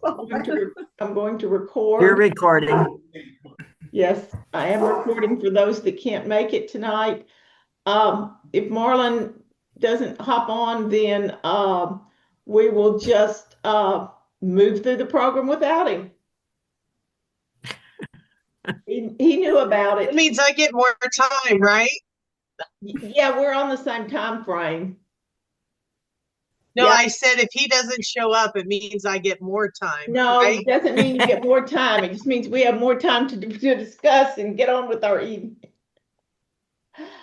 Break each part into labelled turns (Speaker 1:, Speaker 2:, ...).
Speaker 1: I'm going to record.
Speaker 2: You're recording.
Speaker 1: Yes, I am recording for those that can't make it tonight. If Marlon doesn't hop on, then we will just move through the program without him. He knew about
Speaker 3: It
Speaker 1: it.
Speaker 3: means I get more time, right?
Speaker 1: Yeah, we're on the same time frame.
Speaker 3: No,
Speaker 1: Yeah.
Speaker 3: I said if he doesn't show up, it means I get more time.
Speaker 1: No,
Speaker 3: right?
Speaker 1: it doesn't mean you get more time. It just means we have more time to discuss and get on with our evening.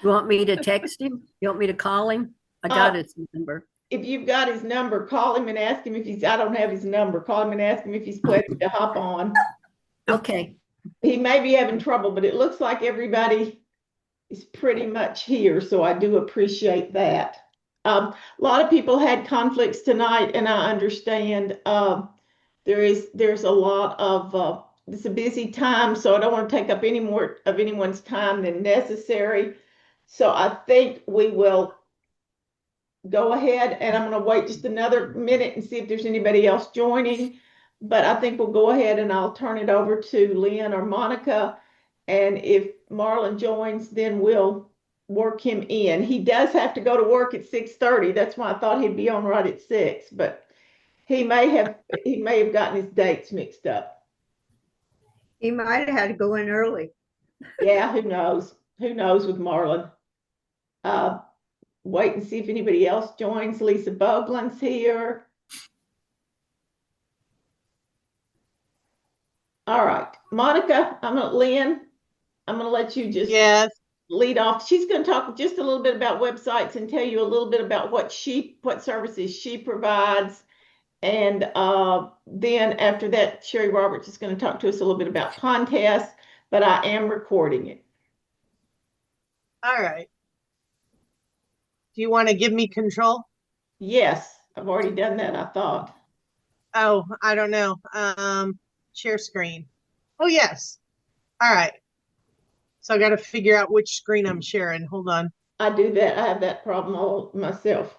Speaker 2: You want me to text him? You want me to call him? I got his number.
Speaker 1: If you've got his number, call him and ask him if he's, I don't have his number. Call him and ask him if he's planning to hop on.
Speaker 2: Okay.
Speaker 1: He may be having trouble, but it looks like everybody is pretty much here. So I do appreciate that. A lot of people had conflicts tonight, and I understand there's a lot of it's a busy time, so I don't want to take up any more of anyone's time than necessary. So I think we will go ahead, and I'm going to wait just another minute and see if there's anybody else joining. But I think we'll go ahead and I'll turn it over to Lynn or Monica. And if Marlon joins, then we'll work him in. He does have to go to work at 6:30. That's why I thought he'd be on right at 6, but he may have gotten his dates mixed up.
Speaker 4: He might have had to go in early.
Speaker 1: Yeah, who knows? Who knows with Marlon? Wait and see if anybody else joins. Lisa Boglin's here. All right, Monica, Lynn, I'm gonna let you just lead off. She's gonna talk just a little bit about websites and tell you a little bit about what services she provides. And then after that, Sherry Roberts is going to talk to us a little bit about contests, but I am recording it.
Speaker 3: All right. Do you want to give me control?
Speaker 1: Yes, I've already done that, I thought.
Speaker 3: Oh, I don't know. Share screen. Oh, yes. All right. So I got to figure out which screen I'm sharing. Hold on.
Speaker 1: I do that. I have that problem all myself.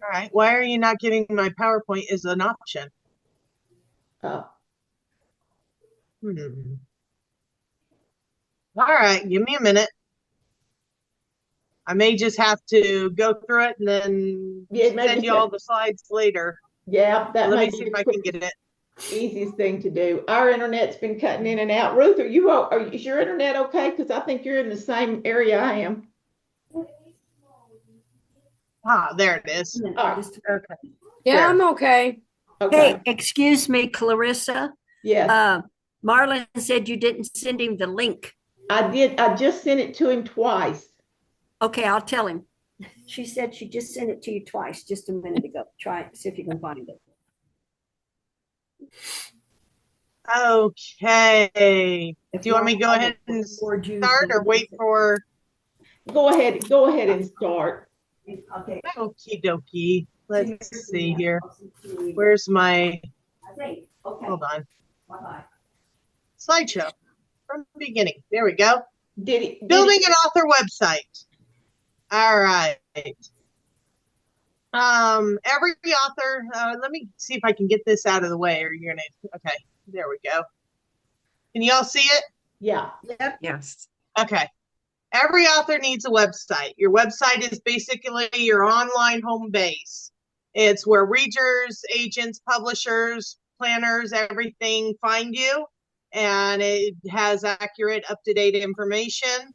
Speaker 3: All right. Why are you not giving my PowerPoint as an option? All right. Give me a minute. I may just have to go through it and then send you all the slides later.
Speaker 1: Yeah,
Speaker 3: let me see if I can get it.
Speaker 1: Easiest thing to do. Our internet's been cutting in and out. Ruth, is your internet okay? Because I think you're in the same area I am.
Speaker 3: Ah, there it is.
Speaker 1: Okay.
Speaker 4: Yeah, there. I'm okay.
Speaker 2: Hey, excuse me, Clarissa.
Speaker 1: Yes.
Speaker 2: Marlon said you didn't send him the link.
Speaker 1: I did. I just sent it to him twice.
Speaker 2: Okay, I'll tell him. She said she just sent it to you twice just a minute ago. Try it, see if you can find it.
Speaker 3: Okay. Do you want me to go ahead and start or wait for?
Speaker 1: Go ahead and start.
Speaker 2: Okay.
Speaker 3: Okie dokie. Let's see here. Where's my? Hold on. Slideshow from the beginning. There we go. Building an author website. All right. Every author. Let me see if I can get this out of the way. Or you're gonna. Okay. There we go. Can you all see it?
Speaker 1: Yeah.
Speaker 4: Yep.
Speaker 3: Yes. Okay. Every author needs a website. Your website is basically your online home base. It's where readers, agents, publishers, planners, everything find you. And it has accurate, up-to-date information.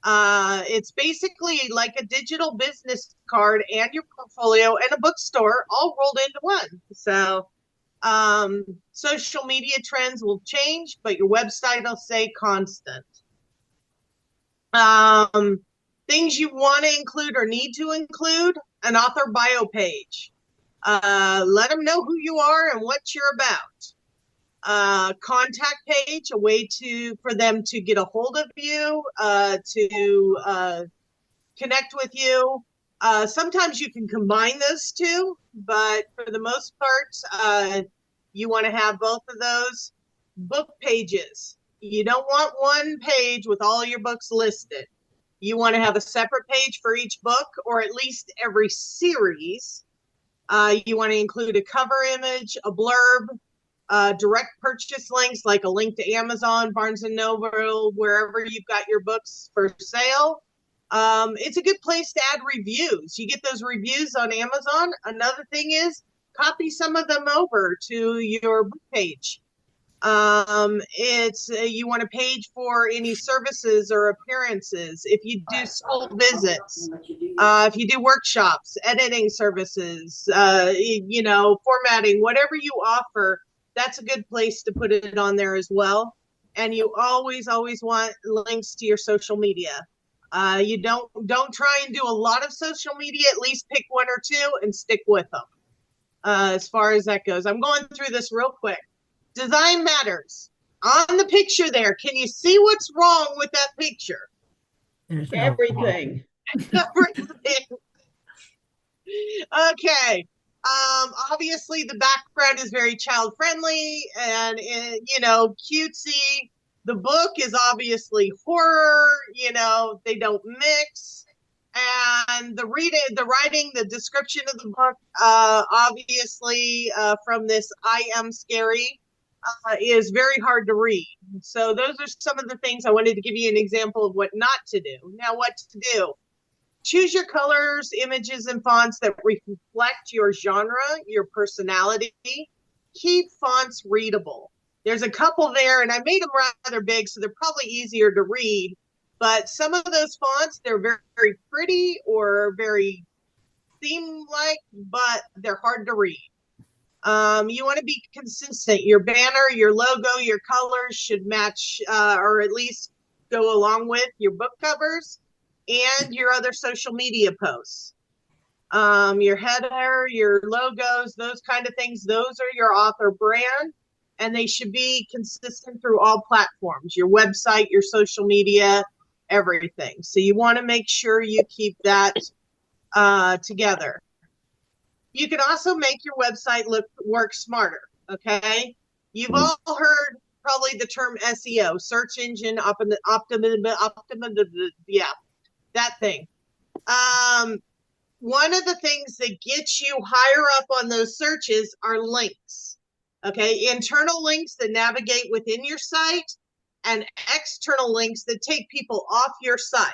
Speaker 3: It's basically like a digital business card and your portfolio and a bookstore all rolled into one. So social media trends will change, but your website will stay constant. Things you want to include or need to include: an author bio page. Let them know who you are and what you're about. Contact page, a way for them to get a hold of you, to connect with you. Sometimes you can combine those two, but for the most part, you want to have both of those. Book pages. You don't want one page with all your books listed. You want to have a separate page for each book, or at least every series. You want to include a cover image, a blurb, direct purchase links like a link to Amazon, Barnes & Noble, wherever you've got your books for sale. It's a good place to add reviews. You get those reviews on Amazon. Another thing is copy some of them over to your book page. You want a page for any services or appearances. If you do school visits, if you do workshops, editing services, formatting, whatever you offer, that's a good place to put it on there as well. And you always want links to your social media. You don't try and do a lot of social media. At least pick one or two and stick with them. As far as that goes, I'm going through this real quick. Design matters. On the picture there, can you see what's wrong with that picture?
Speaker 1: Everything.
Speaker 3: Everything. Okay. Obviously the background is very child friendly and cutesy. The book is obviously horror, they don't mix. And the writing, the description of the book, obviously from this I Am Scary, is very hard to read. So those are some of the things I wanted to give you an example of what not to do. Now, what to do. Choose your colors, images, and fonts that reflect your genre, your personality. Keep fonts readable. There's a couple there, and I made them rather big, so they're probably easier to read. But some of those fonts, they're very, very pretty or very theme-like, but they're hard to read. You want to be consistent. Your banner, your logo, your colors should match or at least go along with your book covers and your other social media posts. Your header, your logos, those kind of things, those are your author brand, and they should be consistent through all platforms, your website, your social media, everything. So you want to make sure you keep that together. You can also make your website work smarter, okay? You've all heard probably the term SEO, search engine yeah, that thing. One of the things that gets you higher up on those searches are links, okay? Internal links that navigate within your site and external links that take people off your site.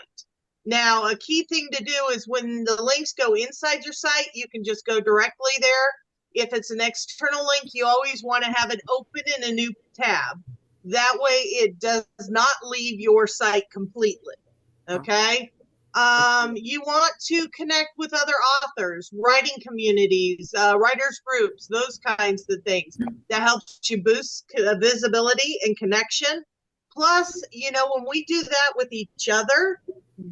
Speaker 3: Now, a key thing to do is when the links go inside your site, you can just go directly there. If it's an external link, you always want to have it open in a new tab. That way it does not leave your site completely, okay? You want to connect with other authors, writing communities, writers groups, those kinds of things. That helps you boost visibility and connection. Plus, when we do that with each other,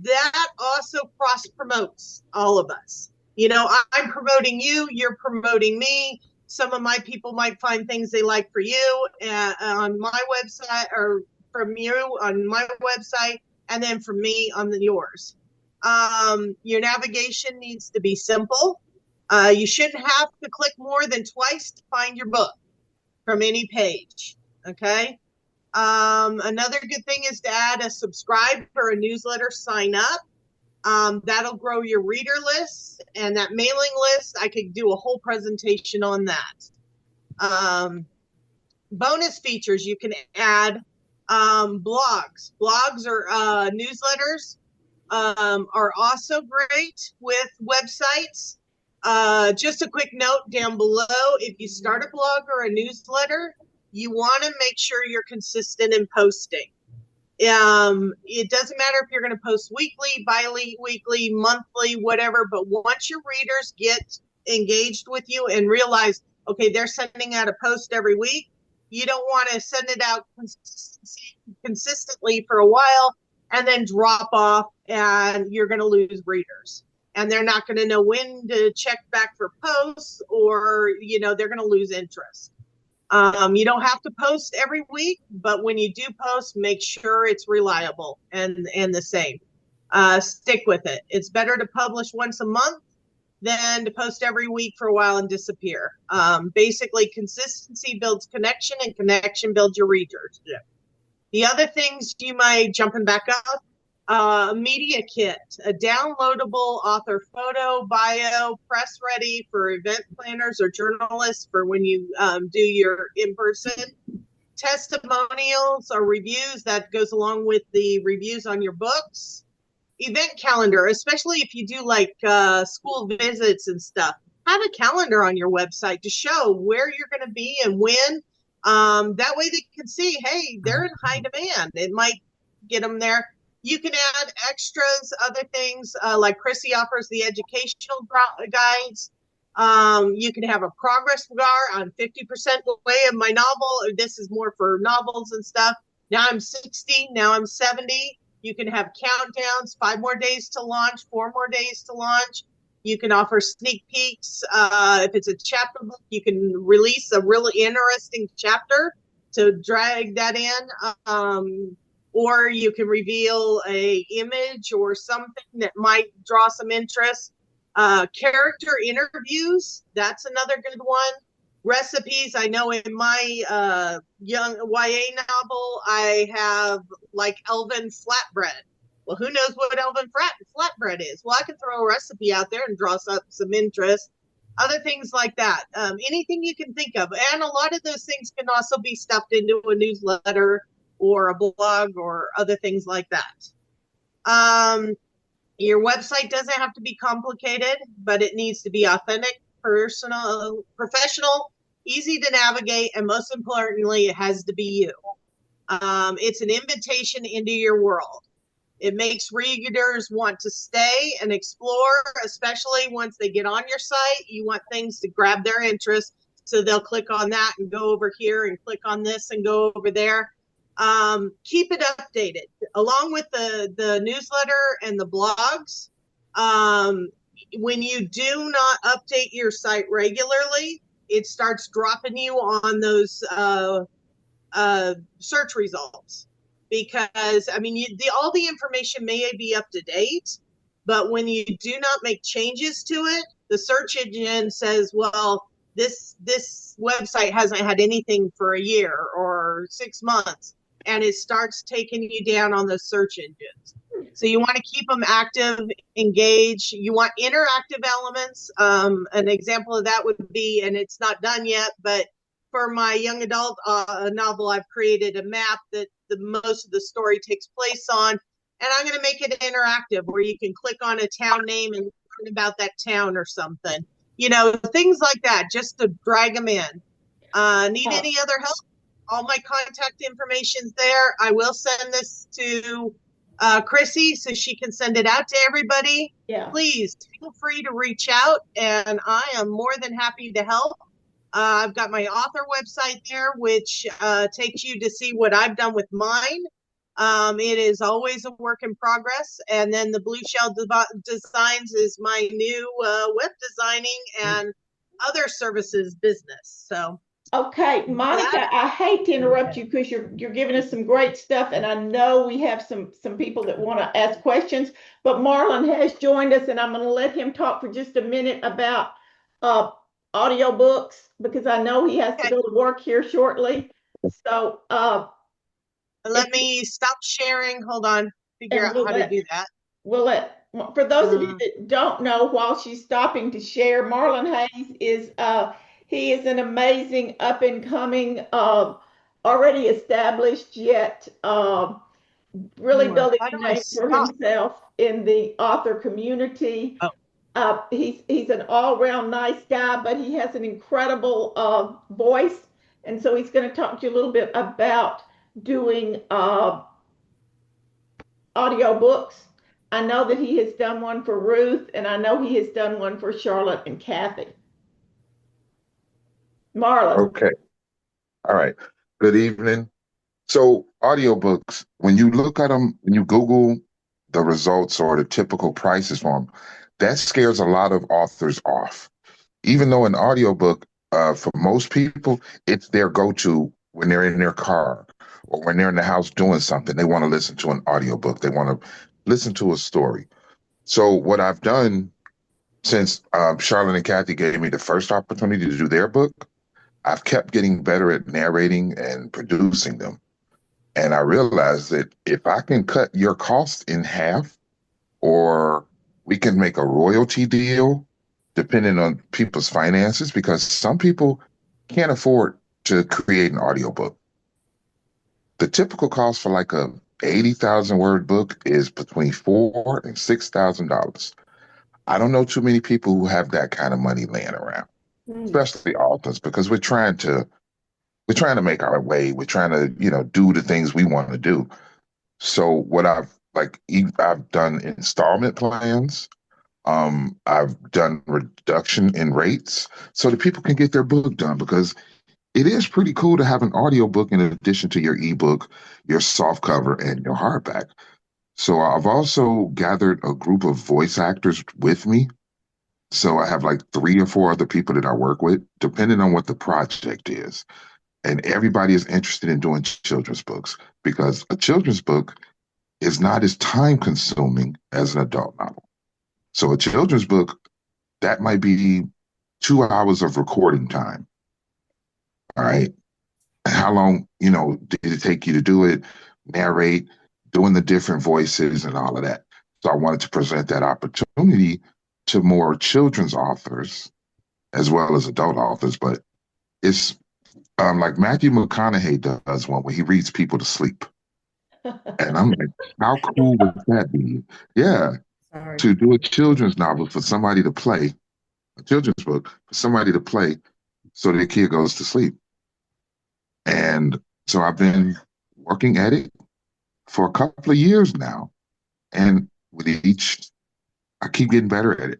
Speaker 3: that also cross-promotes all of us. I'm promoting you, you're promoting me. Some of my people might find things they like for you on my website, or from you on my website, and then from me on yours. Your navigation needs to be simple. You shouldn't have to click more than twice to find your book from any page, okay? Another good thing is to add a subscribe or a newsletter sign up. That'll grow your reader list, and that mailing list, I could do a whole presentation on that. Bonus features you can add, blogs. Blogs or newsletters are also great with websites. Just a quick note down below, if you start a blog or a newsletter, you want to make sure you're consistent in posting. It doesn't matter if you're going to post weekly, bi-weekly, monthly, whatever, but once your readers get engaged with you and realize, okay, they're sending out a post every week, you don't want to send it out consistently for a while and then drop off, and you're going to lose readers. And they're not going to know when to check back for posts, or, they're going to lose interest. You don't have to post every week, but when you do post, make sure it's reliable and the same. Stick with it. It's better to publish once a month than to post every week for a while and disappear. Basically, consistency builds connection, and connection builds your readers. The other things you might, jumping back up, Media kit, a downloadable author photo, bio, press ready for event planners or journalists for when you do your in-person. Testimonials or reviews that goes along with the reviews on your books. Event calendar, especially if you do like school visits and stuff. Have a calendar on your website to show where you're going to be and when. That way they can see, hey, they're in high demand. It might get them there. You can add extras, other things like Chrissy offers the educational guides. You can have a progress bar on 50% way of my novel. This is more for novels and stuff. Now I'm 60, now I'm 70. You can have countdowns, 5 more days to launch, 4 more days to launch. You can offer sneak peeks. If it's a chapter book, you can release a really interesting chapter to drag that in. Or you can reveal a image or something that might draw some interest. Character interviews, that's another good one. Recipes, I know in my young YA novel, I have like elven flatbread. Well, who knows what elven flatbread is? Well, I can throw a recipe out there and draw some interest. Other things like that. Anything you can think of. And a lot of those things can also be stuffed into a newsletter or a blog or other things like that. Your website doesn't have to be complicated, but it needs to be authentic, personal, professional, easy to navigate, and most importantly, it has to be you. It's an invitation into your world. It makes readers want to stay and explore, especially once they get on your site. You want things to grab their interest, so they'll click on that and go over here and click on this and go over there. Keep it updated along with the newsletter and the blogs. When you do not update your site regularly, it starts dropping you on those search results, because I mean all the information may be up to date, but when you do not make changes to it, the search engine says, well, this website hasn't had anything for a year or 6 months. And it starts taking you down on the search engines. So you want to keep them active, engaged. You want interactive elements. An example of that would be, and it's not done yet, but for my young adult novel, I've created a map that most of the story takes place on. And I'm going to make it interactive where you can click on a town name and learn about that town or something. You know, things like that, just to drag them in. Need any other help? All my contact information's there. I will send this to Chrissy so she can send it out to everybody.
Speaker 1: Yeah.
Speaker 3: Please feel free to reach out, and I am more than happy to help. I've got my author website there, which takes you to see what I've done with mine. It is always a work in progress. And then the Blue Shell Designs is my new web designing and other services business. So.
Speaker 1: Okay, Monica, I hate to interrupt you because you're giving us some great stuff, and I know we have some people that want to ask questions, but Marlon has joined us, and I'm going to let him talk for just a minute about audiobooks, because I know he has to go to work here shortly. So
Speaker 3: let me stop sharing. Hold on, figure out how to do that.
Speaker 1: We'll let, for those of you that don't know, while she's stopping to share, Marlon Hayes is he is an amazing up-and-coming, already established, yet really building a name for himself in the author community. He's an all-round nice guy, but he has an incredible voice, and so he's going to talk to you a little bit about doing audiobooks. I know that he has done one for Ruth, and I know he has done one for Charlotte and Kathy. Marlon.
Speaker 5: Okay. All right. Good evening. So audiobooks, when you look at them, when you Google the results or the typical prices for them, that scares a lot of authors off. Even though an audiobook, for most people, it's their go-to when they're in their car or when they're in the house doing something. They want to listen to an audiobook. They want to listen to a story. So what I've done since Charlotte and Kathy gave me the first opportunity to do their book, I've kept getting better at narrating and producing them. And I realized that if I can cut your costs in half, or we can make a royalty deal, depending on people's finances, because some people can't afford to create an audiobook. The typical cost for like a 80,000 word book is between $4,000 and $6,000. I don't know too many people who have that kind of money laying around, especially authors, because we're trying to make our way. We're trying to, do the things we want to do. So what I've done installment plans. I've done reduction in rates so that people can get their book done, because it is pretty cool to have an audiobook in addition to your ebook, your soft cover, and your hardback. So I've also gathered a group of voice actors with me. So I have like 3 or 4 other people that I work with, depending on what the project is. And everybody is interested in doing children's books, because a children's book is not as time consuming as an adult novel. So a children's book, that might be 2 hours of recording time. All right. How long, did it take you to do it, narrate, doing the different voices and all of that? So I wanted to present that opportunity to more children's authors as well as adult authors. But it's like Matthew McConaughey does one where he reads people to sleep. And I'm like, how cool would that be? Yeah,
Speaker 2: Sorry.
Speaker 5: to do a children's novel for somebody to play, a children's book for somebody to play so the kid goes to sleep. And so I've been working at it for a couple of years now. And with each, I keep getting better at it.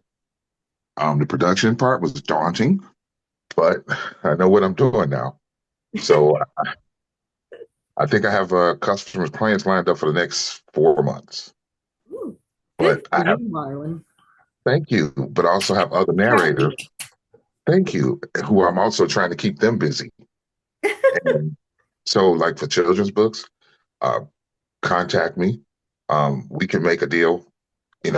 Speaker 5: The production part was daunting, but I know what I'm doing now. So I think I have customers, clients lined up for the next 4 months.
Speaker 2: Ooh,
Speaker 5: But
Speaker 2: good
Speaker 5: I
Speaker 2: for
Speaker 5: have,
Speaker 2: you, Marlon.
Speaker 5: thank you, but I also have other narrators, thank you, who I'm also trying to keep them busy. And so, like for children's books, uh, contact me. We can make a deal.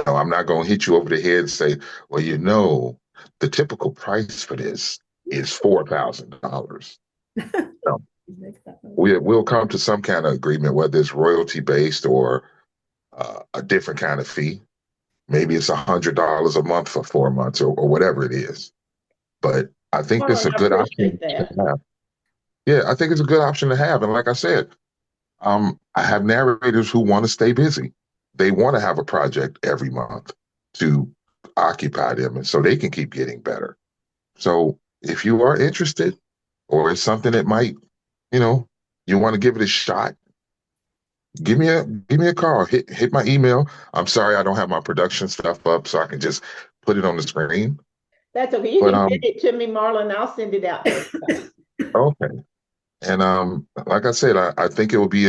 Speaker 5: I'm not going to hit you over the head and say, well, the typical price for this is $4,000. No, we'll come to some kind of agreement, whether it's royalty based or a different kind of fee. Maybe it's $100 a month for 4 months, or whatever it is. But I think that's a
Speaker 1: Marlon, I
Speaker 5: good option
Speaker 1: appreciate that.
Speaker 5: to have. Yeah, I think it's a good option to have. And like I said, I have narrators who want to stay busy. They want to have a project every month to occupy them, and so they can keep getting better. So if you are interested, or it's something that might, you want to give it a shot, give me a call. Hit my email. I'm sorry I don't have my production stuff up, so I can just put it on the screen.
Speaker 1: That's okay. You
Speaker 5: But
Speaker 1: can send it to me, Marlon. I'll send it out to you.
Speaker 5: okay. And like I said, I think it will be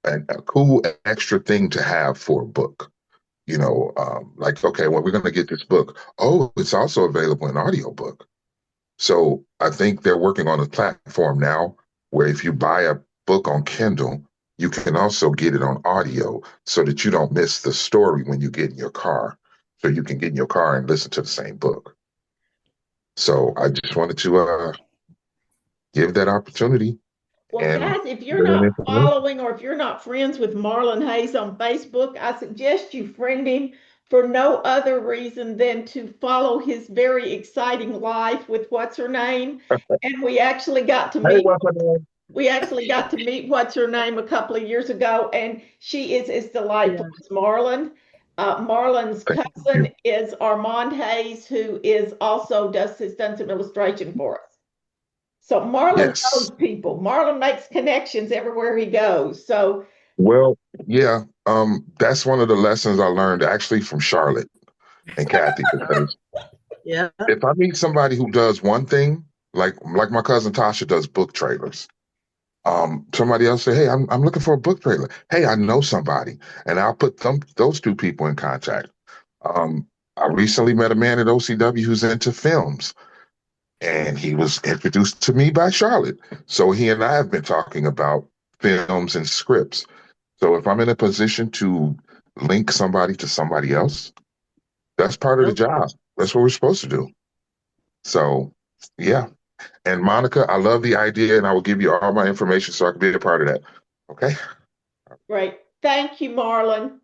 Speaker 5: a cool extra thing to have for a book. Like, okay, well, we're going to get this book. Oh, it's also available in audiobook. So I think they're working on a platform now where if you buy a book on Kindle, you can also get it on audio so that you don't miss the story when you get in your car. So you can get in your car and listen to the same book. So I just wanted to give that opportunity.
Speaker 1: Well,
Speaker 5: And
Speaker 1: guys, if you're not following or if you're not friends with Marlon Hayes on Facebook, I suggest you friend him for no other reason than to follow his very exciting life with what's her name. And we actually got to meet. What's her name a couple of years ago, and she is as delightful as Marlon. Marlon's cousin is Armand Hayes, who is also has done some illustration for us. So Marlon knows people. Marlon makes connections everywhere he goes. So
Speaker 5: well, yeah, that's one of the lessons I learned actually from Charlotte and Kathy, because
Speaker 3: Yeah.
Speaker 5: if I meet somebody who does one thing, like my cousin Tasha does book trailers. Somebody else say, hey, I'm looking for a book trailer. Hey, I know somebody, and I'll put those two people in contact. I recently met a man at OCW who's into films, and he was introduced to me by Charlotte. So he and I have been talking about films and scripts. So if I'm in a position to link somebody to somebody else, that's part of the job. That's what we're supposed to do. So, yeah. And Monica, I love the idea, and I will give you all my information so I can be a part of that. Okay.
Speaker 1: Great. Thank you, Marlon.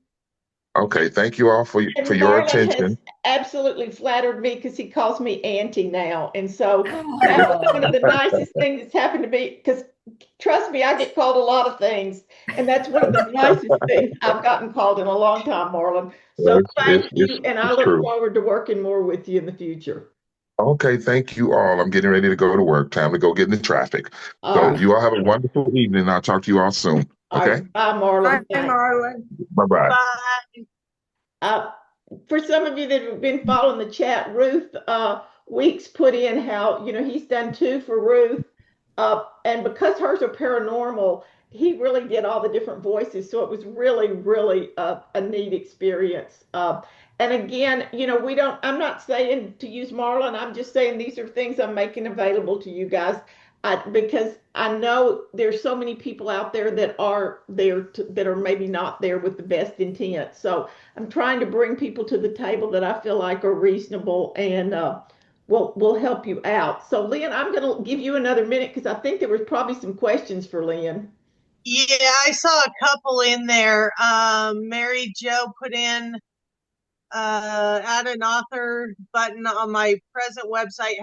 Speaker 5: Okay. Thank you all for
Speaker 1: And
Speaker 5: your
Speaker 1: Marlon has
Speaker 5: attention.
Speaker 1: absolutely flattered me because he calls me Auntie now. And so that's one of the nicest things that's happened to me because trust me, I get called a lot of things. And that's one of the nicest things I've gotten called in a long time, Marlon. So thank you. And I
Speaker 5: It's
Speaker 1: look
Speaker 5: true.
Speaker 1: forward to working more with you in the future.
Speaker 5: Okay. Thank you all. I'm getting ready to go to work. Time to go get in the traffic.
Speaker 1: All
Speaker 5: So
Speaker 1: right.
Speaker 5: you all have a wonderful evening. I'll talk to you all soon.
Speaker 1: All
Speaker 5: Okay.
Speaker 1: right. Bye,
Speaker 4: Bye,
Speaker 1: Marlon. Thanks.
Speaker 4: Marlon.
Speaker 5: Bye bye.
Speaker 3: Bye.
Speaker 1: Uh, for some of you that have been following the chat, Ruth Weeks put in how, he's done two for Ruth. And because hers are paranormal, he really did all the different voices. So it was really, really a neat experience. And again, I'm not saying to use Marlon, I'm just saying these are things I'm making available to you guys. Because I know there's so many people out there that are there that are maybe not there with the best intent. So I'm trying to bring people to the table that I feel like are reasonable and will help you out. So Lynn, I'm going to give you another minute because I think there was probably some questions for Lynn.
Speaker 3: Yeah, I saw a couple in there. Mary Jo put in add an author button on my present website.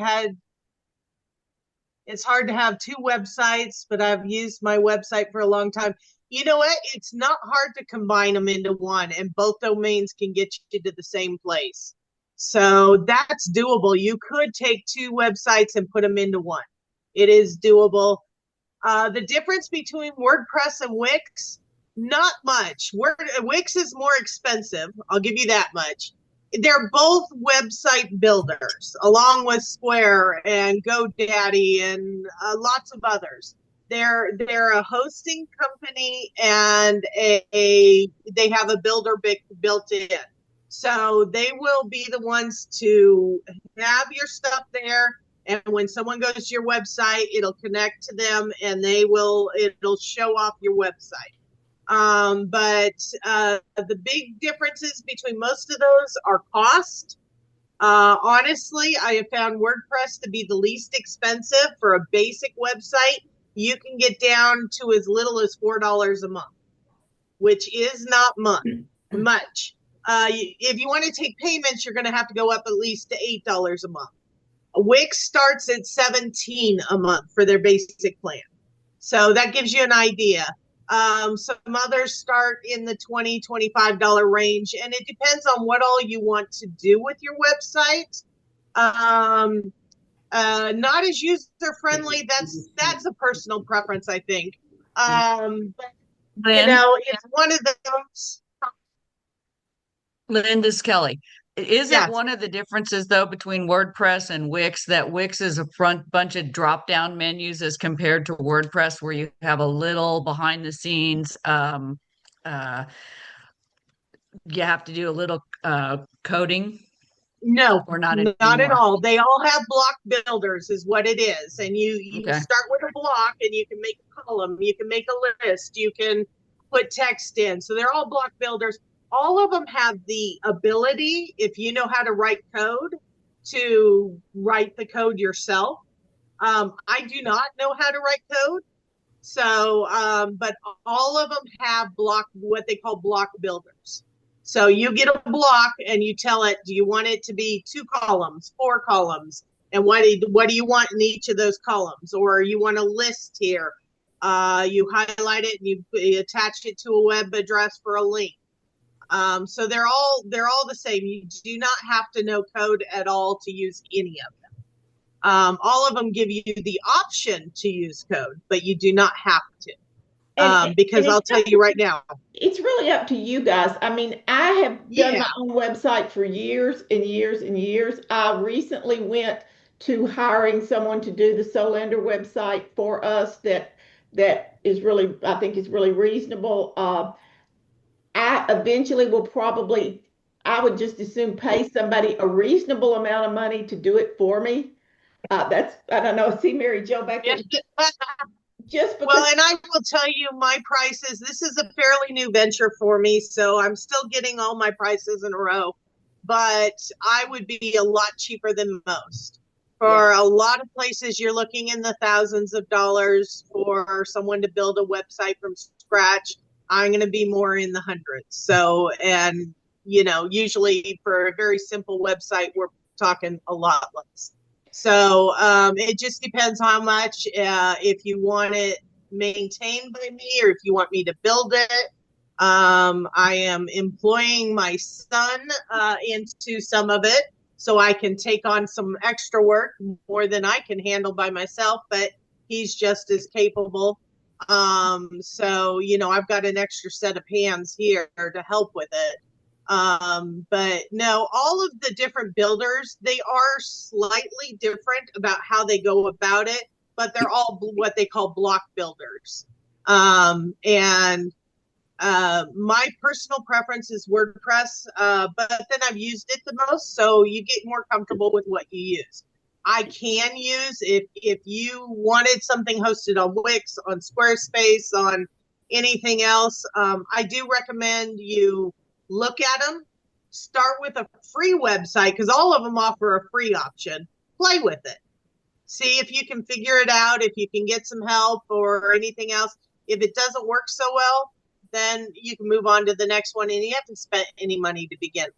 Speaker 3: It's hard to have two websites, but I've used my website for a long time. You know what? It's not hard to combine them into one, and both domains can get you to the same place. So that's doable. You could take two websites and put them into one. It is doable. The difference between WordPress and Wix, not much. Wix is more expensive. I'll give you that much. They're both website builders, along with Square and GoDaddy and lots of others. They're a hosting company and they have a builder built in. So they will be the ones to have your stuff there. And when someone goes to your website, it'll connect to them and it'll show off your website. But the big differences between most of those are cost. Honestly, I have found WordPress to be the least expensive for a basic website. You can get down to as little as $4 a month, which is not much. If you want to take payments, you're going to have to go up at least to $8 a month. Wix starts at $17 a month for their basic plan. So that gives you an idea. Some others start in the $20, $25 range, and it depends on what all you want to do with your website. Not as user friendly. That's a personal preference, I think. But it's one of those.
Speaker 6: Linda's Kelly. Is
Speaker 3: Yes.
Speaker 6: it one of the differences though between WordPress and Wix that Wix is a bunch of drop down menus as compared to WordPress where you have a little behind the scenes you have to do a little coding?
Speaker 3: No,
Speaker 6: or not
Speaker 3: at all. They all have block builders is what it is. And you
Speaker 6: Okay.
Speaker 3: start with a block and you can make a column, you can make a list, you can put text in. So they're all block builders. All of them have the ability, if you know how to write code, to write the code yourself. I do not know how to write code. So, but all of them have what they call block builders. So you get a block and you tell it, do you want it to be 2 columns, 4 columns? And what do you want in each of those columns? Or you want a list here. You highlight it and you attach it to a web address for a link. So they're all the same. You do not have to know code at all to use any of them. All of them give you the option to use code, but you do not have to. Because I'll tell you right now,
Speaker 1: it's really up to you guys. I mean, I have done my own website for years and years and years. I recently went to hiring someone to do the Solander website for us that is really, I think is really reasonable. I eventually will probably, I would just as soon pay somebody a reasonable amount of money to do it for me. I don't know, see Mary Jo back there. Just because.
Speaker 3: Well, and I will tell you my prices. This is a fairly new venture for me, so I'm still getting all my prices in a row. But I would be a lot cheaper than most For a lot of places, you're looking in the thousands of dollars for someone to build a website from scratch. I'm going to be more in the hundreds. So, and usually for a very simple website, we're talking a lot less. So it just depends how much, if you want it maintained by me or if you want me to build it. I am employing my son into some of it so I can take on some extra work, more than I can handle by myself, but he's just as capable. So, I've got an extra set of hands here to help with it. But no, all of the different builders, they are slightly different about how they go about it, but they're all what they call block builders. My personal preference is WordPress, but then I've used it the most, so you get more comfortable with what you use. I can use, if you wanted something hosted on Wix, on Squarespace, on anything else, I do recommend you look at them. Start with a free website, because all of them offer a free option. Play with it. See if you can figure it out, if you can get some help or anything else. If it doesn't work so well, then you can move on to the next one, and you haven't spent any money to begin with.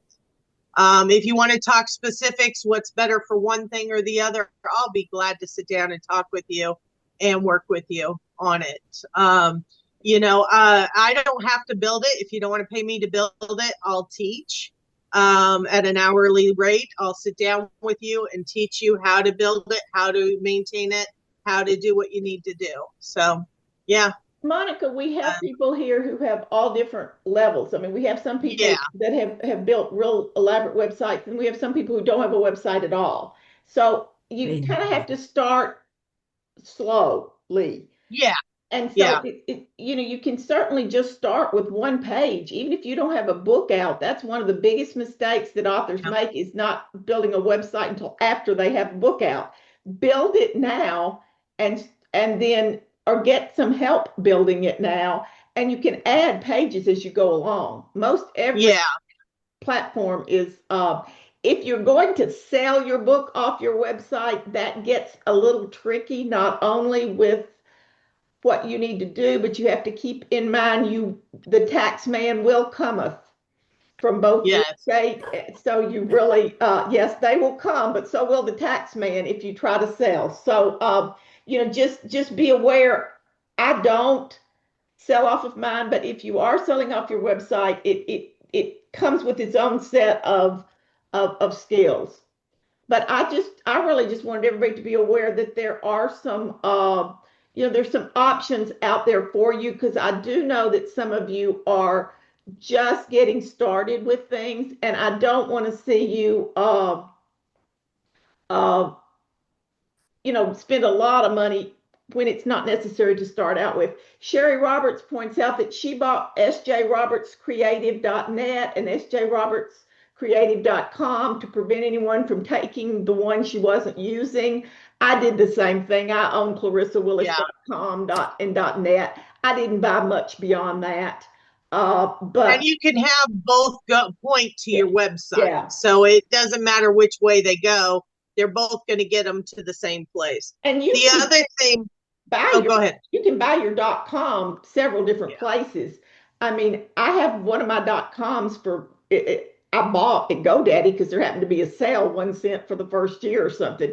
Speaker 3: If you want to talk specifics, what's better for one thing or the other, I'll be glad to sit down and talk with you and work with you on it. I don't have to build it. If you don't want to pay me to build it, I'll teach at an hourly rate. I'll sit down with you and teach you how to build it, how to maintain it, how to do what you need to do. So, yeah.
Speaker 1: Monica, we have people here who have all different levels. I mean, we have some people that have built real elaborate websites, and we have some people who don't have a website at all. So you kind of have to start slowly.
Speaker 3: Yeah.
Speaker 1: And so you can certainly just start with one page, even if you don't have a book out. That's one of the biggest mistakes that authors make, is not building a website until after they have a book out. Build it now, and then, or get some help building it now, and you can add pages as you go along. Most every platform is, if you're going to sell your book off your website, that gets a little tricky, not only with what you need to do, but you have to keep in mind the tax man will cometh from both your state. So you really, yes, they will come, but so will the tax man if you try to sell. So, just be aware. I don't sell off of mine, but if you are selling off your website, it comes with its own set of skills. But I really just wanted everybody to be aware that there are some, there's some options out there for you, because I do know that some of you are just getting started with things, and I don't want to see you, spend a lot of money when it's not necessary to start out with. Sherry Roberts points out that she bought sjrobertscreative.net and sjrobertscreative.com to prevent anyone from taking the one she wasn't using. I did the same thing. I own clarissawillis.com and .net. I didn't buy much beyond that. But
Speaker 3: you can have both point to your website. So it doesn't matter which way they go. They're both going to get them to the same place. And the other thing, go ahead.
Speaker 1: You can buy your .com several different places. I mean, I have one of my .coms I bought at GoDaddy because there happened to be a sale, 1 cent for the first year or something.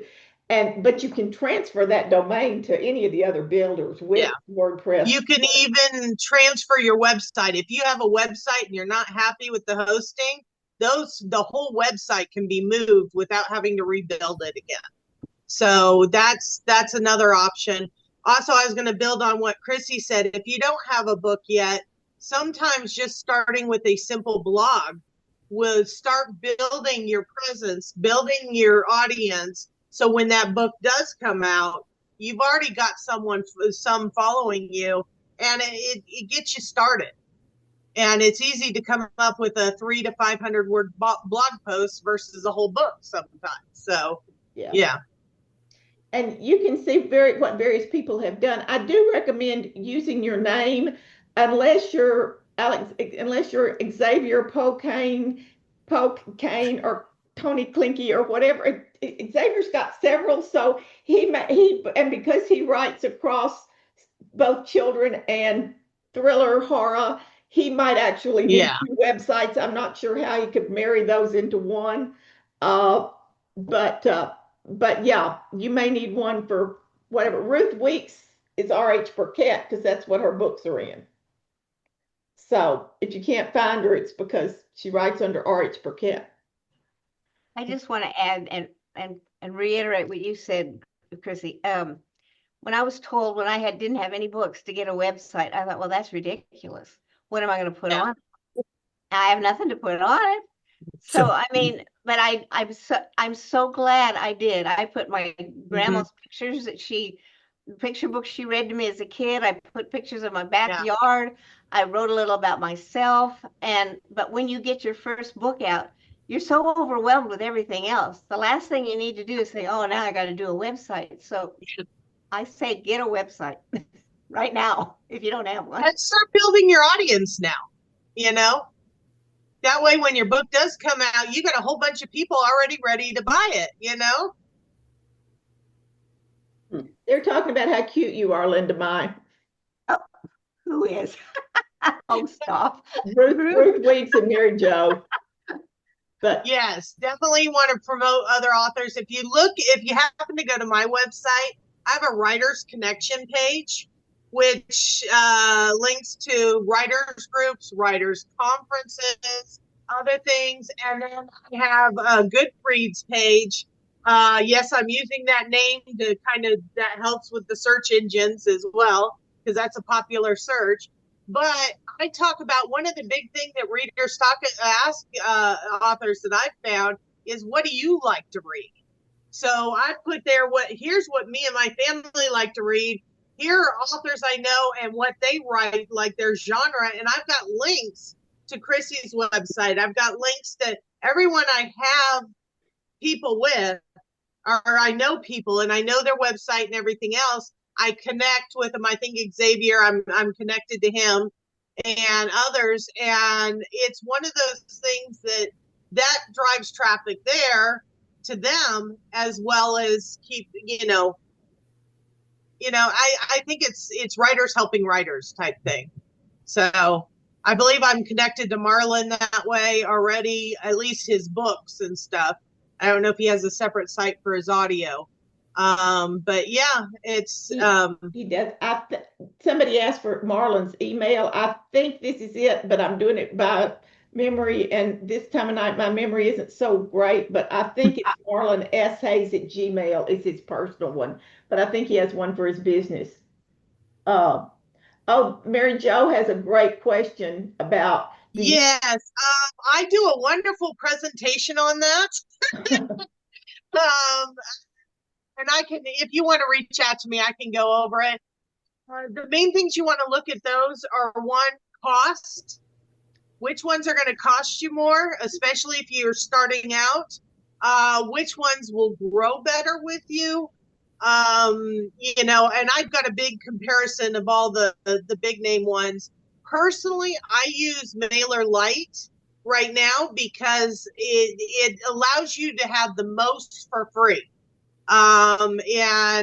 Speaker 1: But you can transfer that domain to any of the other builders with WordPress.
Speaker 3: You can even transfer your website. If you have a website and you're not happy with the hosting, the whole website can be moved without having to rebuild it again. So that's another option. Also, I was going to build on what Chrissy said. If you don't have a book yet, sometimes just starting with a simple blog will start building your presence, building your audience. So when that book does come out, you've already got some following you, and it gets you started. And it's easy to come up with a 300 to 500 word blog post versus a whole book sometimes. So, yeah.
Speaker 1: And you can see what various people have done. I do recommend using your name, unless you're Xavier Pokane or Tony Klinke or whatever. Xavier's got several, so and because he writes across both children and thriller horror, he might actually need
Speaker 3: Yeah.
Speaker 1: 2 websites. I'm not sure how he could marry those into one. But yeah, you may need one for whatever. Ruth Weeks is R.H. Burkett because that's what her books are in. So if you can't find her, it's because she writes under R.H. Burkett.
Speaker 7: I just want to add and reiterate what you said, Chrissy. When I was told when I didn't have any books to get a website, I thought, well, that's ridiculous. What am I going to put on? I have nothing to put on it. So I mean, but I'm so glad I did. I put my grandma's pictures picture books she read to me as a kid. I put pictures of my backyard. I wrote a little about myself. But when you get your first book out, you're so overwhelmed with everything else. The last thing you need to do is say, oh, now I got to do a website. So I say, get a website right now if you don't have one.
Speaker 3: And start building your audience now, you know? That way, when your book does come out, you got a whole bunch of people already ready to buy it, you know?
Speaker 1: They're talking about how cute you are, Linda Mai.
Speaker 7: Oh, who is? Oh, stop.
Speaker 1: Ruth Weeks and Mary Jo. But
Speaker 3: yes, definitely want to promote other authors. If you happen to go to my website, I have a Writers Connection page, which links to writers groups, writers conferences, other things. And then I have a Goodreads page. Yes, I'm using that name to that helps with the search engines as well, because that's a popular search. But I talk about one of the big things that readers ask authors that I've found is, what do you like to read? So I put there, here's what me and my family like to read. Here are authors I know and what they write, like their genre. And I've got links to Chrissy's website. I've got links to everyone I have people with, or I know people and I know their website and everything else. I connect with them. I think Xavier, I'm connected to him and others. And it's one of those things that drives traffic there to them, as well as keep, I think it's writers helping writers type thing. So I believe I'm connected to Marlon that way already, at least his books and stuff. I don't know if he has a separate site for his audio. But yeah, it's
Speaker 1: he does. Somebody asked for Marlon's email. I think this is it, but I'm doing it by memory, and this time of night my memory isn't so great, but I think it's Marlon S. Hayes at Gmail is his personal one, but I think he has one for his business. Mary Jo has a great question about
Speaker 3: yes, I do a wonderful presentation on that. And I can, if you want to reach out to me, I can go over it. The main things you want to look at those are, one, cost. Which ones are going to cost you more, especially if you're starting out? Which ones will grow better with you? And I've got a big comparison of all the big name ones. Personally, I use MailerLite right now because it allows you to have the most for free. And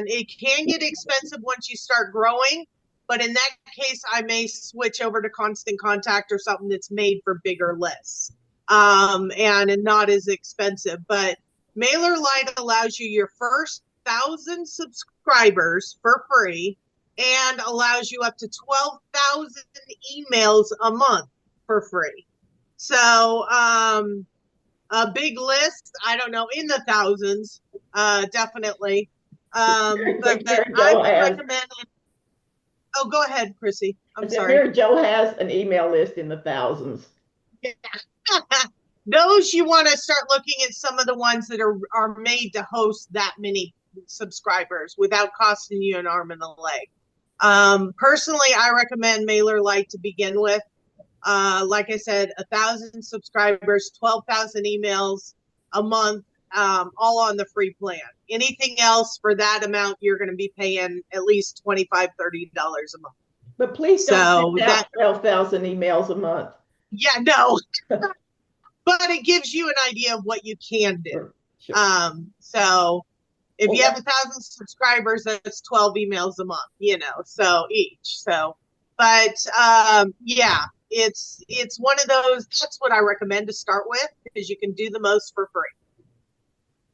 Speaker 3: it can get expensive once you start growing, but in that case, I may switch over to Constant Contact or something that's made for bigger lists, and not as expensive. But MailerLite allows you your first 1,000 subscribers for free and allows you up to 12,000 emails a month for free. So, a big list, I don't know, in the thousands, definitely. But I would recommend it. Oh, go ahead, Chrissy. I'm sorry.
Speaker 1: Mary Jo has an email list in the thousands.
Speaker 3: Yeah. Those, you want to start looking at some of the ones that are made to host that many subscribers without costing you an arm and a leg. Personally, I recommend MailerLite to begin with. Like I said, 1,000 subscribers, 12,000 emails a month, all on the free plan. Anything else for that amount, you're going to be paying at least $25, $30 a month.
Speaker 1: But please don't send out 12,000 emails a month.
Speaker 3: Yeah, no. but it gives you an idea of what you can do.
Speaker 1: Sure, sure.
Speaker 3: So if you
Speaker 1: Well,
Speaker 3: have 1,000 subscribers, that's 12 emails a month, so each. So, but yeah, it's one of those. That's what I recommend to start with, because you can do the most for free.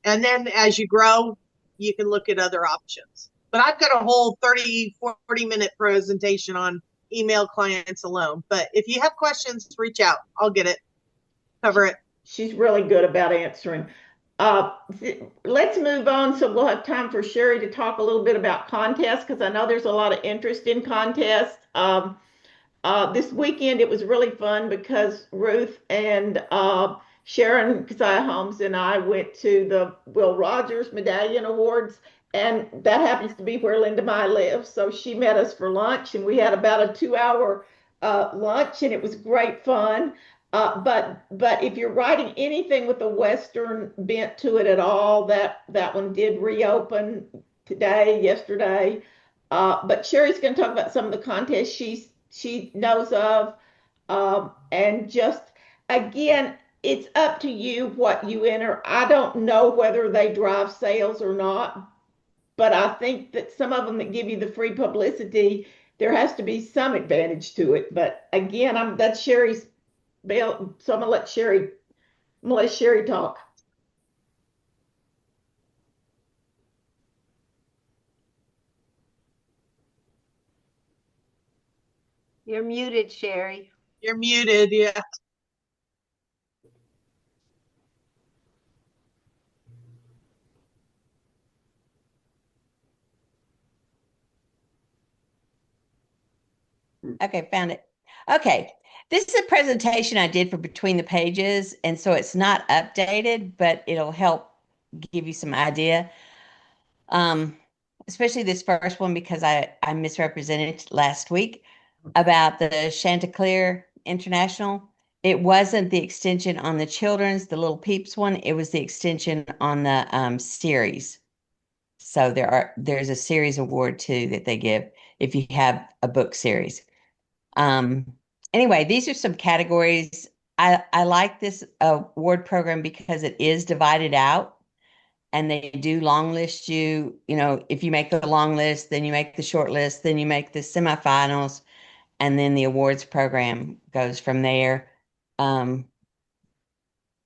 Speaker 3: And then as you grow, you can look at other options. But I've got a whole 30, 40-minute presentation on email clients alone. But if you have questions, reach out. I'll get it, cover it.
Speaker 1: she's really good about answering. Let's move on so we'll have time for Sherry to talk a little bit about contests, because I know there's a lot of interest in contests. This weekend it was really fun because Ruth and Sharon Keziah Holmes and I went to the Will Rogers Medallion Awards, and that happens to be where Linda Mai lives. So she met us for lunch, and we had about a 2 hour lunch, and it was great fun. But if you're writing anything with a Western bent to it at all, that one did reopen yesterday. But Sherry's going to talk about some of the contests she knows of, and just again, it's up to you what you enter. I don't know whether they drive sales or not, but I think that some of them that give you the free publicity, there has to be some advantage to it. But again, that's Sherry's bail, so I'm gonna let Sherry talk.
Speaker 7: You're muted, Sherry.
Speaker 3: You're muted, yeah.
Speaker 8: Okay, found it. Okay, this is a presentation I did for Between the Pages, and so it's not updated, but it'll help give you some idea. Especially this first one, because I misrepresented last week about the Chanticleer International. It wasn't the extension on the children's, the Little Peeps one. It was the extension on the series. So there's a series award too that they give if you have a book series. Anyway, these are some categories. I like this award program because it is divided out, and they do long list you. If you make the long list, then you make the short list, then you make the semifinals, and then the awards program goes from there. Let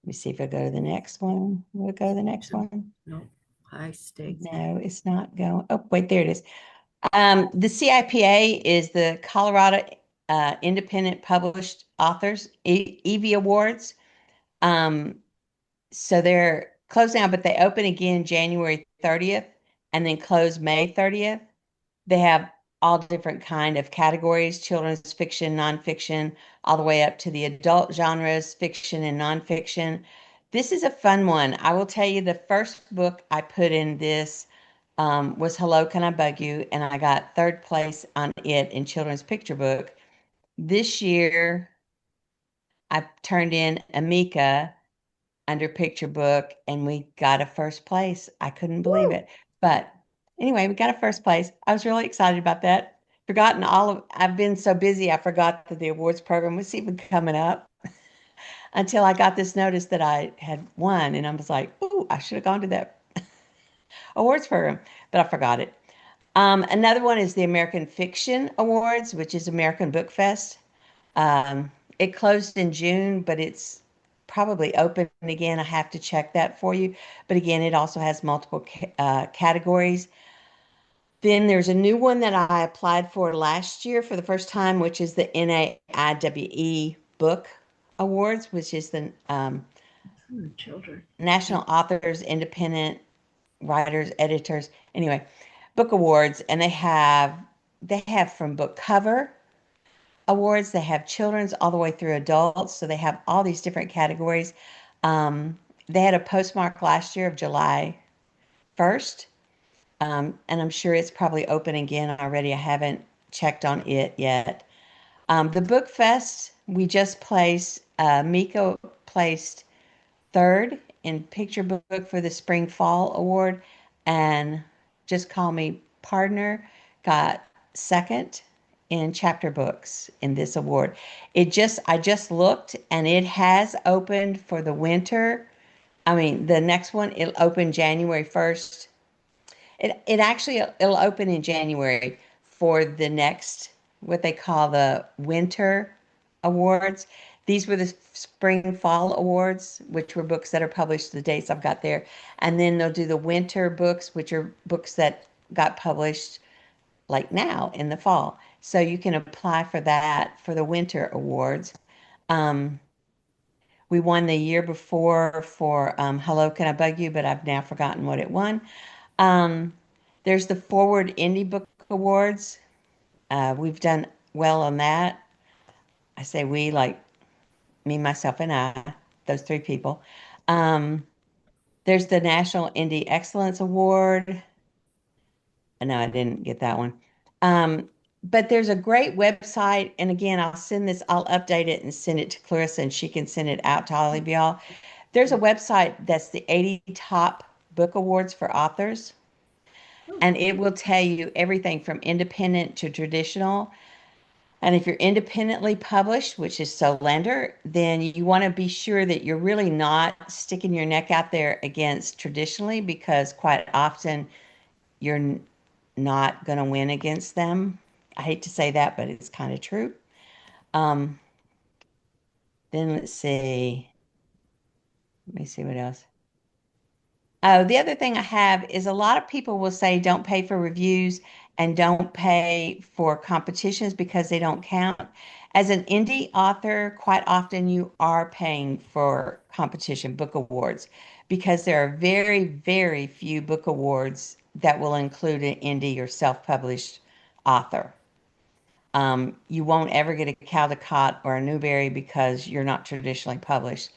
Speaker 8: me see if I go to the next one. Will it go to the next one?
Speaker 2: No, high stakes.
Speaker 8: No, it's not going. Oh, wait, there it is. The CIPA is the Colorado Independent Published Authors EV Awards. So they're closed now, but they open again January 30th and then close May 30th. They have all different kind of categories: children's fiction, nonfiction, all the way up to the adult genres, fiction and nonfiction. This is a fun one. I will tell you, the first book I put in this was Hello, Can I Bug You? And I got third place on it in children's picture book. This year, I turned in Amika under picture book, and we got a first place. I couldn't believe it. But anyway, we got a first place. I was really excited about that. I've been so busy, I forgot that the awards program was even coming up until I got this notice that I had won. And I was like, ooh, I should have gone to that awards program, but I forgot it. Another one is the American Fiction Awards, which is American Book Fest. It closed in June, but it's probably open again. I have to check that for you. But again, it also has multiple categories. Then there's a new one that I applied for last year for the first time, which is the NAIWE Book Awards, which is the
Speaker 2: Children.
Speaker 8: National Authors, Independent Writers, Editors. Anyway, book awards, and they have from book cover awards, they have children's all the way through adults. So they have all these different categories. They had a postmark last year of July 1st. And I'm sure it's probably open again already. I haven't checked on it yet. The Book Fest, we just placed, Miko placed third in picture book for the Spring Fall Award, and Just Call Me Partner got second in chapter books in this award. I just looked and it has opened for the winter. I mean, the next one, it'll open January 1st. It'll open in January for the next, what they call the winter awards. These were the spring fall awards, which were books that are published the dates I've got there. And then they'll do the winter books, which are books that got published like now in the fall. So you can apply for that for the winter awards. We won the year before for Hello, Can I Bug You? But I've now forgotten what it won. There's the Forward Indie Book Awards. We've done well on that. I say we, like me, myself, and I, those three people. There's the National Indie Excellence Award. No, I didn't get that one. But there's a great website. And again, I'll update it and send it to Clarissa and she can send it out to all of y'all. There's a website that's the 80 top book awards for authors. And it will tell you everything from independent to traditional. And if you're independently published, which is Solander, then you want to be sure that you're really not sticking your neck out there against traditionally, because quite often you're not going to win against them. I hate to say that, but it's kind of true. Then let's see. Let me see what else. Oh, the other thing I have is a lot of people will say don't pay for reviews and don't pay for competitions because they don't count. As an indie author, quite often you are paying for competition book awards because there are very, very few book awards that will include an indie or self-published author. You won't ever get a Caldecott or a Newbery because you're not traditionally published.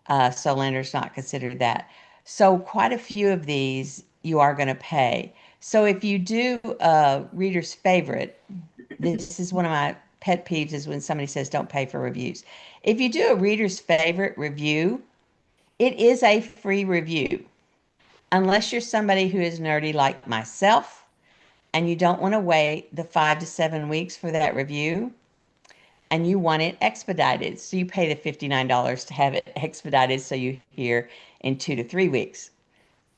Speaker 8: Solander's not considered that. So quite a few of these you are going to pay. So if you do a reader's favorite, this is one of my pet peeves is when somebody says don't pay for reviews. If you do a reader's favorite review, it is a free review. Unless you're somebody who is nerdy like myself and you don't want to wait the 5 to 7 weeks for that review and you want it expedited. So you pay the $59 to have it expedited so you hear in 2 to 3 weeks.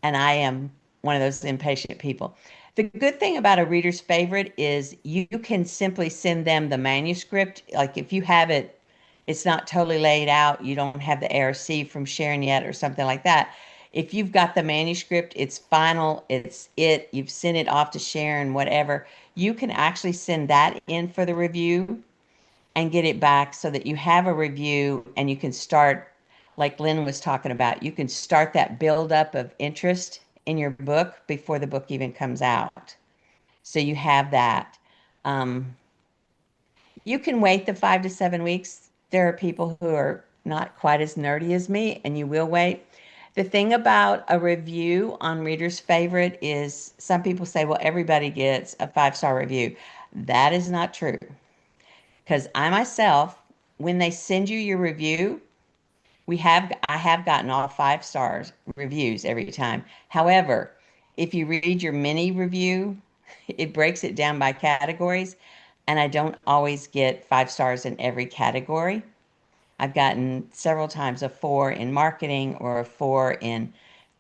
Speaker 8: And I am one of those impatient people. The good thing about a reader's favorite is you can simply send them the manuscript. Like if you have it, it's not totally laid out, you don't have the ARC from Sharon yet or something like that. If you've got the manuscript, it's final, you've sent it off to Sharon, whatever, you can actually send that in for the review and get it back so that you have a review and you can start, like Lynn was talking about, you can start that buildup of interest in your book before the book even comes out. So you have that. You can wait the 5 to 7 weeks. There are people who are not quite as nerdy as me, and you will wait. The thing about a review on Reader's Favorite is some people say, well, everybody gets a 5-star review. That is not true. Because I myself, when they send you your review, I have gotten all 5 stars reviews every time. However, if you read your mini review, it breaks it down by categories, and I don't always get 5 stars in every category. I've gotten several times a 4 in marketing or a 4 in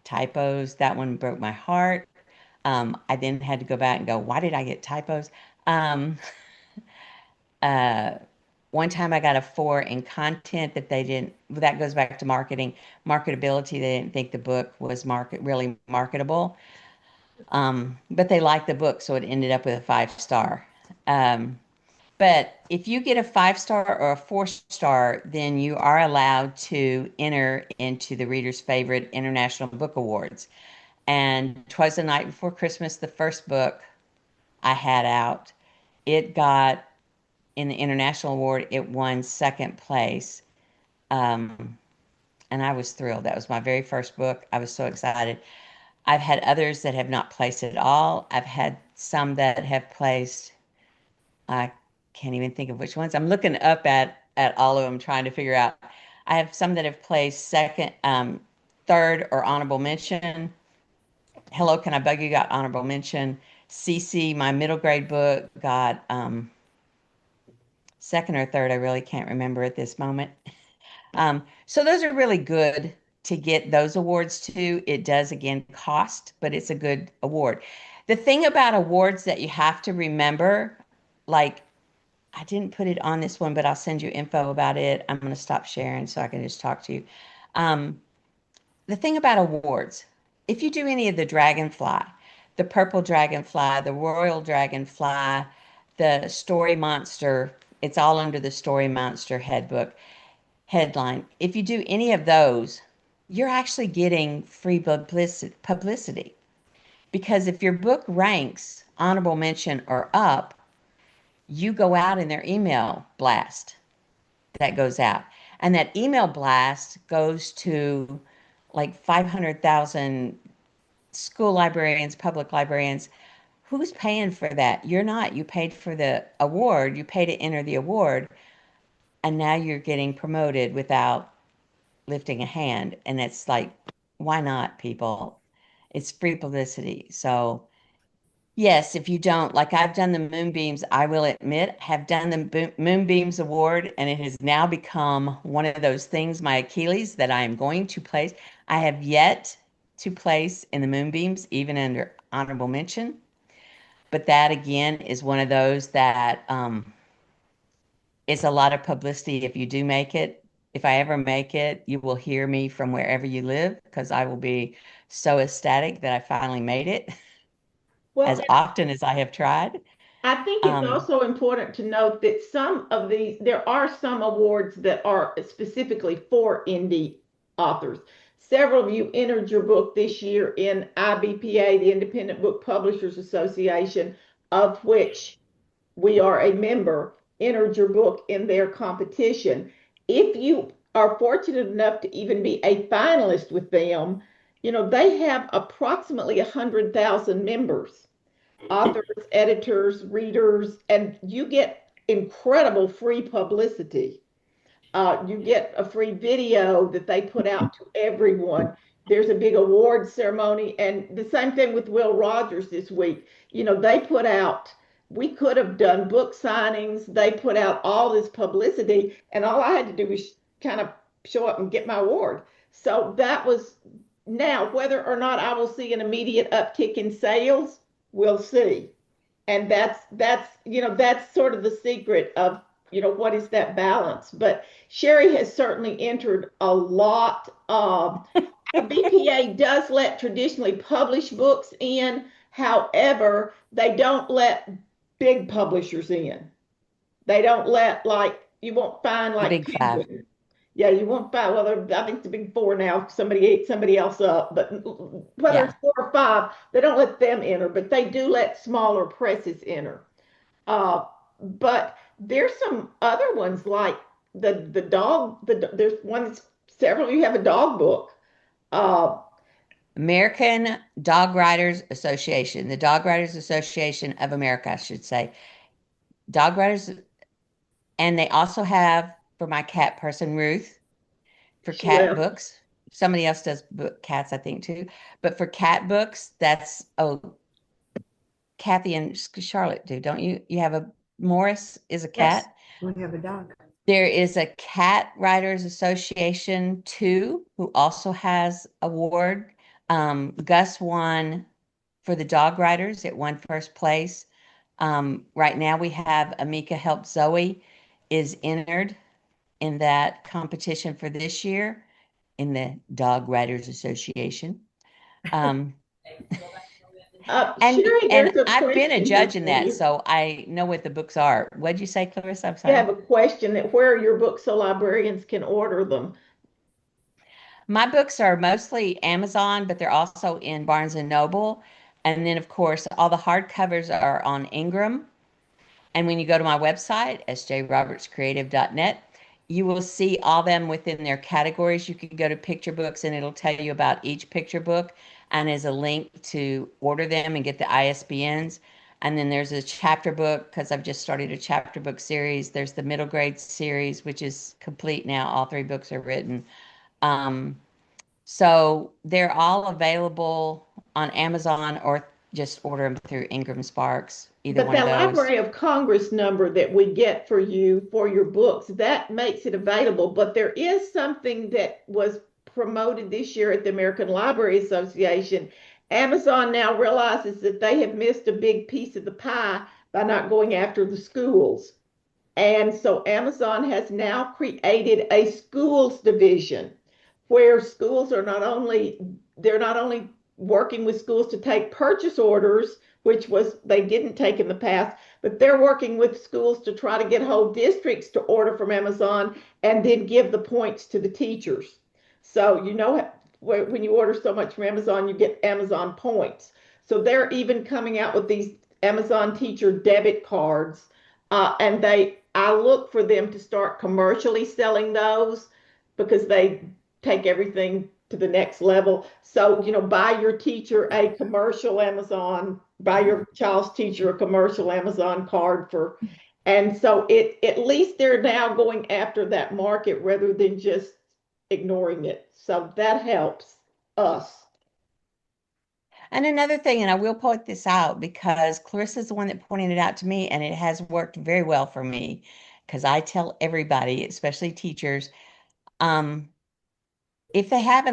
Speaker 8: typos. That one broke my heart. I then had to go back and go, why did I get typos? One time I got a 4 in content that goes back to marketability. They didn't think the book was really marketable. But they liked the book, so it ended up with a 5-star. But if you get a 5-star or a 4-star, then you are allowed to enter into the Reader's Favorite International Book Awards. And 'Twas the Night Before Christmas, the first book I had out, it got, in the International Award, it won 2nd place. And I was thrilled. That was my very first book. I was so excited. I've had others that have not placed at all. I've had some that have placed, I can't even think of which ones. I'm looking up at all of them, trying to figure out. I have some that have placed 2nd, 3rd, or honorable mention. Hello, Can I Bug You got honorable mention. CC, my middle grade book, got second or third. I really can't remember at this moment. So those are really good to get those awards too. It does again cost, but it's a good award. The thing about awards that you have to remember, like I didn't put it on this one, but I'll send you info about it. I'm going to stop sharing so I can just talk to you. The thing about awards, if you do any of the dragonfly, the purple dragonfly, the royal dragonfly, the story monster, it's all under the story monster headline. If you do any of those, you're actually getting free publicity. Because if your book ranks honorable mention or up, you go out in their email blast that goes out. And that email blast goes to like 500,000 school librarians, public librarians. Who's paying for that? You're not. You paid for the award. You pay to enter the award. And now you're getting promoted without lifting a hand. And it's like, why not, people? It's free publicity. So yes, if you don't, like I've done the Moonbeams, I will admit, have done the Moonbeams Award, and it has now become one of those things, my Achilles, that I am going to place. I have yet to place in the Moonbeams, even under honorable mention. But that again is one of those that it's a lot of publicity if you do make it. If I ever make it, you will hear me from wherever you live because I will be so ecstatic that I finally made it.
Speaker 1: Well,
Speaker 8: As often as I have tried.
Speaker 1: I think it's also important to note that some of these, there are some awards that are specifically for indie authors. Several of you entered your book this year in IBPA, the Independent Book Publishers Association, of which we are a member, entered your book in their competition. If you are fortunate enough to even be a finalist with them, you know, they have approximately 100,000 members, authors, editors, readers, and you get incredible free publicity. You get a free video that they put out to everyone. There's a big award ceremony, and the same thing with Will Rogers this week. You know, they put out, we could have done book signings. They put out all this publicity, and all I had to do was kind of show up and get my award. So that was, now whether or not I will see an immediate uptick in sales, we'll see. And that's you know, that's sort of the secret of, you know, what is that balance. But Sherry has certainly entered a lot of BPA does let traditionally published books in. However, they don't let big publishers in. They don't let, like, you won't find like
Speaker 8: Big Five.
Speaker 1: Penguin. Yeah, you won't find, well, I think it's the big four now. Somebody ate somebody else up, but whether it's 4 or 5, they don't let them enter, but they do let smaller presses enter. But there's some other ones like there's one that's several, you have a dog book.
Speaker 8: American Dog Writers Association, the Dog Writers Association of America, I should say. Dog Writers, and they also have, for my cat person, Ruth, for cat books. Somebody else does cats, I think, too. But for cat books, that's, Kathy and Charlotte do, don't you? You have a, Morris is a cat.
Speaker 4: Yes, we have a dog.
Speaker 8: There is a Cat Writers Association too, who also has award. Gus won for the dog writers. It won first place. Right now we have Amika Help Zoe is entered in that competition for this year in the Dog Writers Association. And I've been a judge in that, so I know what the books are. What'd you say, Clarissa? I'm sorry.
Speaker 1: I have a question that where are your books so librarians can order them?
Speaker 8: My books are mostly Amazon, but they're also in Barnes and Noble. And then, of course, all the hardcovers are on Ingram. And when you go to my website, sjrobertscreative.net, you will see all them within their categories. You can go to picture books and it'll tell you about each picture book and is a link to order them and get the ISBNs. And then there's a chapter book because I've just started a chapter book series. There's the middle grade series, which is complete now. All 3 books are written. So they're all available on Amazon or just order them through Ingram Sparks. either
Speaker 1: But
Speaker 8: one of
Speaker 1: that
Speaker 8: those.
Speaker 1: Library of Congress number that we get for you for your books, that makes it available. But there is something that was promoted this year at the American Library Association. Amazon now realizes that they have missed a big piece of the pie by not going after the schools. And so Amazon has now created a schools division where schools are not only they're not only working with schools to take purchase orders, which was they didn't take in the past, but they're working with schools to try to get whole districts to order from Amazon and then give the points to the teachers. So when you order so much from Amazon, you get Amazon points. So they're even coming out with these Amazon teacher debit cards, and I look for them to start commercially selling those because they take everything to the next level. So, buy your teacher a commercial Amazon, buy your child's teacher a commercial Amazon card and so at least they're now going after that market rather than just ignoring it. So that helps us.
Speaker 8: And another thing, and I will point this out because Clarissa's the one that pointed it out to me, and it has worked very well for me because I tell everybody, especially teachers, um, if they have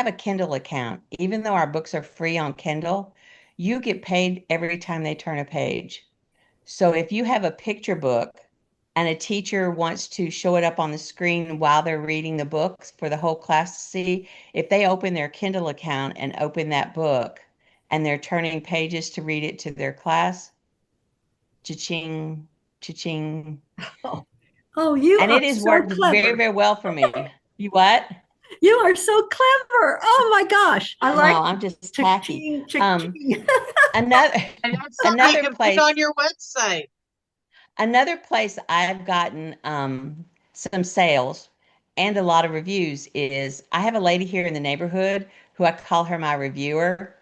Speaker 8: a Kindle account, even though our books are free on Kindle, you get paid every time they turn a page. So if you have a picture book and a teacher wants to show it up on the screen while they're reading the books for the whole class to see, if they open their Kindle account and open that book and they're turning pages to read it to their class, cha-ching, cha-ching.
Speaker 2: Oh, you
Speaker 8: And
Speaker 2: are
Speaker 8: it has
Speaker 2: so
Speaker 8: worked very,
Speaker 2: clever.
Speaker 8: very well for me. You what?
Speaker 2: You are so clever. Oh my gosh. I
Speaker 8: No,
Speaker 2: like
Speaker 8: I'm just tacky.
Speaker 2: cha-ching.
Speaker 8: Another
Speaker 3: And that's something you
Speaker 8: another
Speaker 3: can
Speaker 8: place.
Speaker 3: put on your website.
Speaker 8: Another place I've gotten some sales and a lot of reviews is I have a lady here in the neighborhood who I call her my reviewer.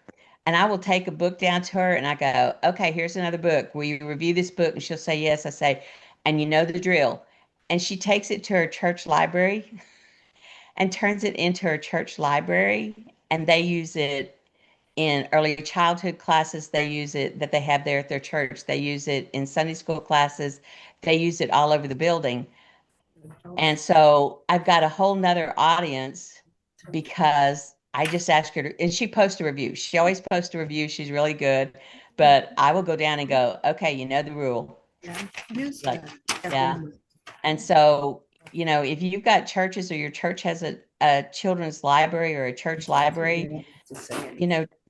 Speaker 8: And I will take a book down to her and I go, okay, here's another book. Will you review this book? And she'll say, yes. I say, and you know the drill. And she takes it to her church library and turns it into her church library. And they use it in early childhood classes. They use it that they have there at their church. They use it in Sunday school classes. They use it all over the building. And so I've got a whole nother audience because I just asked her to, and she posts a review. She always posts a review. She's really good. But I will go down and go, okay, you know the rule. Like, yeah. And so, if you've got churches or your church has a children's library or a church library,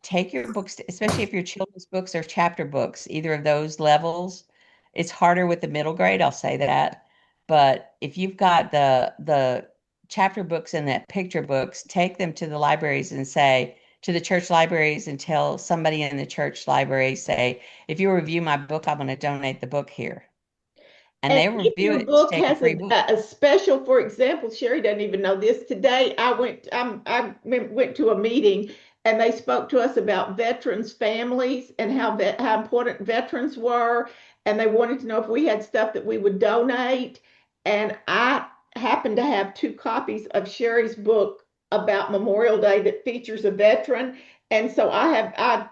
Speaker 8: take your books, especially if your children's books are chapter books, either of those levels. It's harder with the middle grade, I'll say that. But if you've got the chapter books and that picture books, take them to the libraries and say, to the church libraries and tell somebody in the church library, say, if you review my book, I'm going to donate the book here. And they
Speaker 1: if
Speaker 8: review
Speaker 1: your
Speaker 8: it to
Speaker 1: book
Speaker 8: take a
Speaker 1: has
Speaker 8: free book.
Speaker 1: a special, for example, Sherry doesn't even know this. Today, I went to a meeting and they spoke to us about veterans' families and how important veterans were, and they wanted to know if we had stuff that we would donate. And I happen to have 2 copies of Sherry's book about Memorial Day that features a veteran, and so I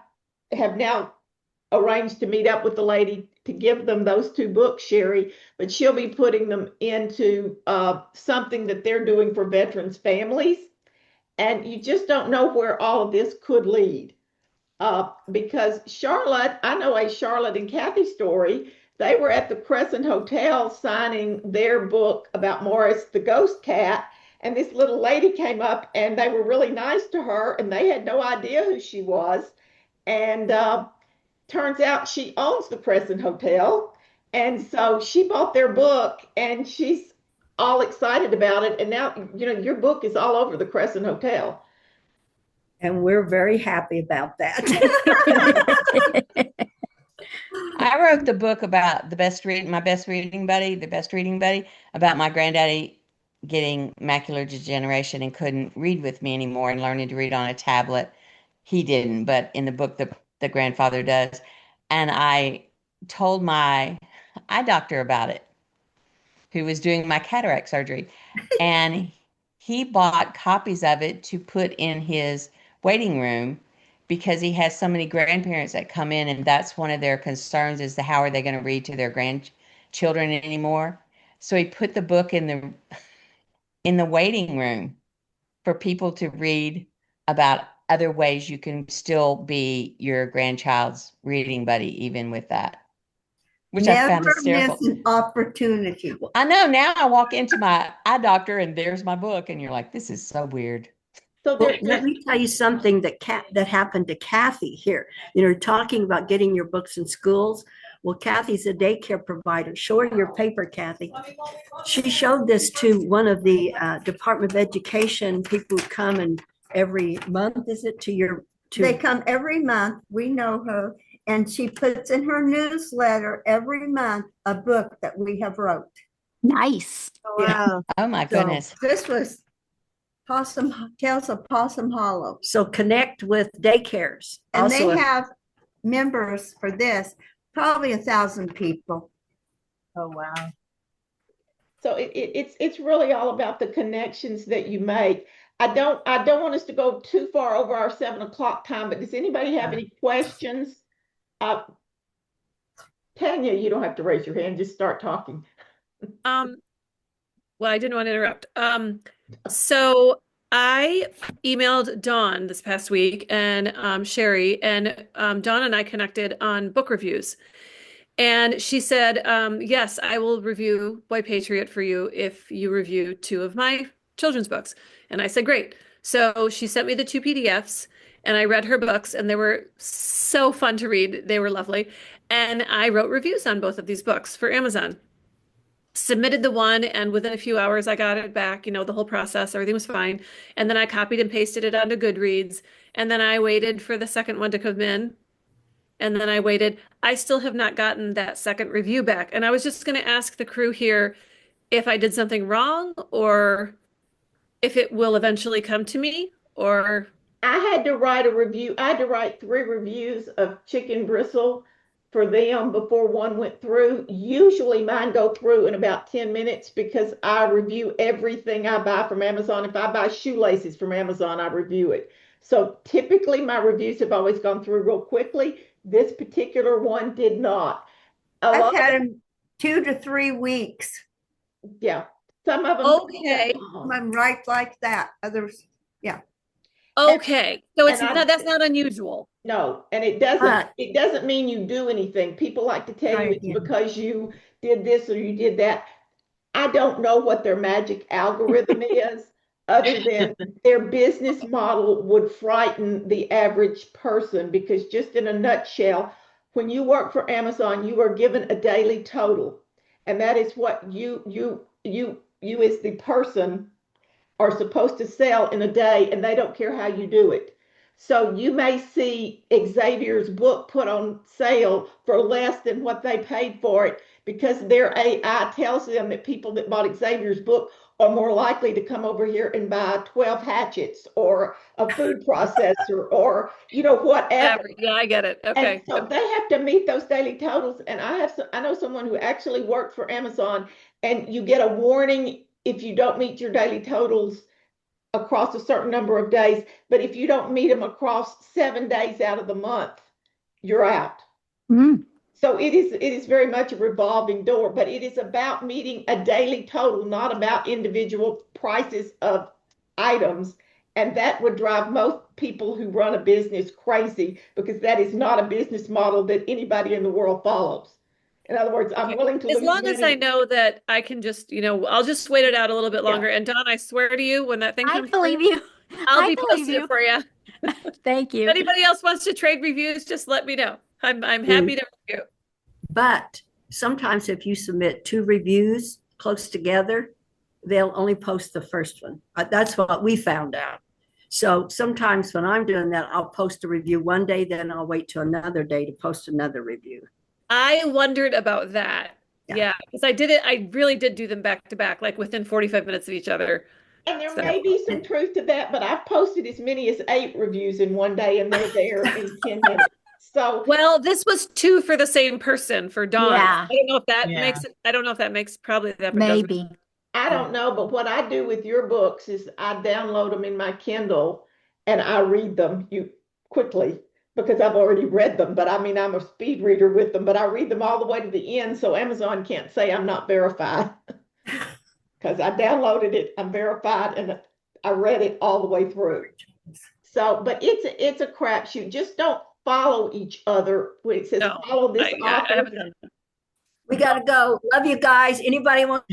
Speaker 1: have now arranged to meet up with the lady to give them those 2 books, Sherry, but she'll be putting them into something that they're doing for veterans' families. And you just don't know where all of this could lead. Because I know a Charlotte and Kathy story. They were at the Crescent Hotel signing their book about Morris the ghost cat. And this little lady came up and they were really nice to her and they had no idea who she was. And turns out she owns the Crescent Hotel. And so she bought their book and she's all excited about it. And now, your book is all over the Crescent Hotel.
Speaker 2: And we're very happy about that.
Speaker 8: I wrote the book about my best reading buddy, about my granddaddy getting macular degeneration and couldn't read with me anymore and learning to read on a tablet. He didn't, but in the book, the grandfather does. And I told my eye doctor about it, who was doing my cataract surgery. And he bought copies of it to put in his waiting room. because he has so many grandparents that come in, and that's one of their concerns is how are they going to read to their grandchildren anymore. So he put the book in the waiting room for people to read about other ways you can still be your grandchild's reading buddy, even with that, which I found
Speaker 4: Never
Speaker 8: hysterical.
Speaker 4: miss an opportunity.
Speaker 8: I know, now I walk into my eye doctor and there's my book, and you're like, this is so weird.
Speaker 1: So
Speaker 2: Well,
Speaker 1: there,
Speaker 2: let me tell you something that happened to Kathy here. You know, talking about getting your books in schools. Well, Kathy's a daycare provider. Show her your paper, Kathy. She showed this to one of the Department of Education people who come and every month, is it
Speaker 4: They come every month. We know her. And she puts in her newsletter every month a book that we have wrote.
Speaker 9: Nice.
Speaker 7: Wow.
Speaker 8: Oh my
Speaker 4: So
Speaker 8: goodness.
Speaker 4: this was Tales of Possum Hollow.
Speaker 2: So connect with daycares.
Speaker 4: And
Speaker 2: Also,
Speaker 4: they have members for this, probably 1,000 people.
Speaker 7: Oh, wow.
Speaker 1: so it's really all about the connections that you make. I don't want us to go too far over our 7 o'clock time, but does anybody have any questions? Tanya, you don't have to raise your hand, just start talking.
Speaker 10: Well, I didn't want to interrupt. So I emailed Dawn this past week and Sherry, and Dawn and I connected on book reviews. And she said, yes, I will review Boy Patriot for you if you review 2 of my children's books. And I said, great. So she sent me the 2 PDFs and I read her books, and they were so fun to read. They were lovely. And I wrote reviews on both of these books for Amazon. Submitted the one, and within a few hours I got it back, you know, the whole process, everything was fine. And then I copied and pasted it onto Goodreads. And then I waited for the second one to come in. And then I waited. I still have not gotten that second review back. And I was just going to ask the crew here if I did something wrong or if it will eventually come to me, or
Speaker 1: I had to write a review. I had to write 3 reviews of Chicken Bristle for them before one went through. Usually mine go through in about 10 minutes because I review everything I buy from Amazon. If I buy shoelaces from Amazon, I review it. So typically my reviews have always gone through real quickly. This particular one did not.
Speaker 4: I've had them 2 to 3 weeks.
Speaker 1: Yeah. Some of them.
Speaker 10: okay.
Speaker 4: I'm right like that. Others,
Speaker 10: Okay. So it's
Speaker 1: And
Speaker 10: not, that's not unusual.
Speaker 1: No, and it
Speaker 2: But-
Speaker 1: doesn't mean you do anything. People like to tell you
Speaker 4: Right,
Speaker 1: it's
Speaker 4: yeah.
Speaker 1: because you did this or you did that. I don't know what their magic algorithm is, other than their business model would frighten the average person, because just in a nutshell, when you work for Amazon, you are given a daily total. And that is what you as the person are supposed to sell in a day, and they don't care how you do it. So you may see Xavier's book put on sale for less than what they paid for it, because their AI tells them that people that bought Xavier's book are more likely to come over here and buy 12 hatchets or a food processor or, you know, whatever.
Speaker 10: Yeah, I get it. Okay.
Speaker 1: And so they have to meet those daily totals. And I know someone who actually worked for Amazon, and you get a warning if you don't meet your daily totals across a certain number of days. But if you don't meet them across 7 days out of the month, you're out.
Speaker 9: Mm.
Speaker 1: So it is very much a revolving door, but it is about meeting a daily total, not about individual prices of items. And that would drive most people who run a business crazy, because that is not a business model that anybody in the world follows. In other words, I'm willing to
Speaker 10: As
Speaker 1: lose
Speaker 10: long as I
Speaker 1: money.
Speaker 10: know that I can just, you know, I'll just wait it out a little bit
Speaker 1: Yeah.
Speaker 10: longer. And Don, I swear to you, when that thing
Speaker 9: I
Speaker 10: comes
Speaker 9: believe
Speaker 10: through,
Speaker 9: you.
Speaker 10: I'll
Speaker 9: I
Speaker 10: be
Speaker 9: believe
Speaker 10: posting
Speaker 9: you.
Speaker 10: it for you.
Speaker 9: Thank
Speaker 10: If
Speaker 9: you.
Speaker 10: anybody else wants to trade reviews, just let me know. I'm happy to review.
Speaker 2: But sometimes if you submit 2 reviews close together, they'll only post the first one. That's what we found out. So sometimes when I'm doing that, I'll post a review one day, then I'll wait till another day to post another review.
Speaker 10: I wondered about that.
Speaker 2: Yeah.
Speaker 10: Yeah, because I really did do them back to back, like within 45 minutes of each other.
Speaker 1: And there
Speaker 10: So-
Speaker 1: may be some truth to that, but I've posted as many as 8 reviews in one day, and they're there in 10 minutes. So
Speaker 10: Well, this was 2 for the same person for Dawn.
Speaker 9: Yeah.
Speaker 10: I don't know if that
Speaker 7: Yeah.
Speaker 10: makes it, I don't know if that makes probably that does-
Speaker 9: Maybe.
Speaker 1: I don't know, but what I do with your books is I download them in my Kindle and I read them. quickly because I've already read them. But I mean, I'm a speed reader with them, but I read them all the way to the end. So Amazon can't say I'm not verified because I downloaded it, I'm verified, and I read it all the way through. So, but it's a crapshoot. Just don't follow each other when it says
Speaker 10: No,
Speaker 1: follow this
Speaker 10: I
Speaker 1: author.
Speaker 10: haven't done that.
Speaker 2: We gotta go. Love you guys. Anybody want?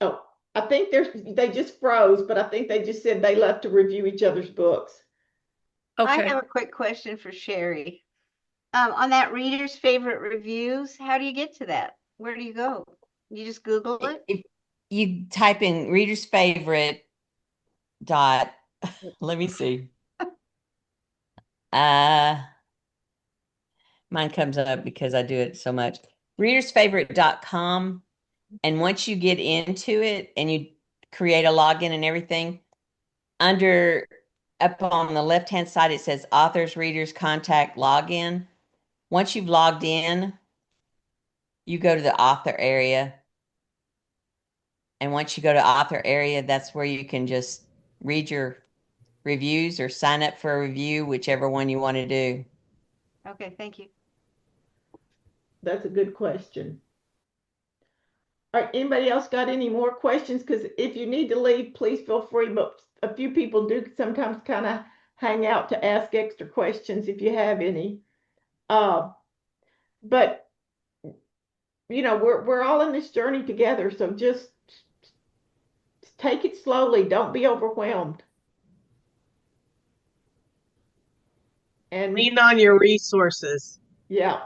Speaker 1: Oh, I think they just froze, but I think they just said they left to review each other's books.
Speaker 7: I
Speaker 10: Okay.
Speaker 7: have a quick question for Sherry. On that reader's favorite reviews, how do you get to that? Where do you go? You just Google it?
Speaker 8: If you type in reader's favorite dot, let me see. Mine comes up because I do it so much. Readersfavorite.com. And once you get into it and you create a login and everything, up on the left-hand side, it says authors, readers, contact, login. Once you've logged in, you go to the author area. And once you go to author area, that's where you can just read your reviews or sign up for a review, whichever one you want to do.
Speaker 7: Okay, thank you.
Speaker 1: That's a good question. All right, anybody else got any more questions? Because if you need to leave, please feel free. But a few people do sometimes kind of hang out to ask extra questions if you have any. But you know, we're all in this journey together, so just take it slowly. Don't be overwhelmed. And
Speaker 3: Lean on your resources.
Speaker 1: yeah.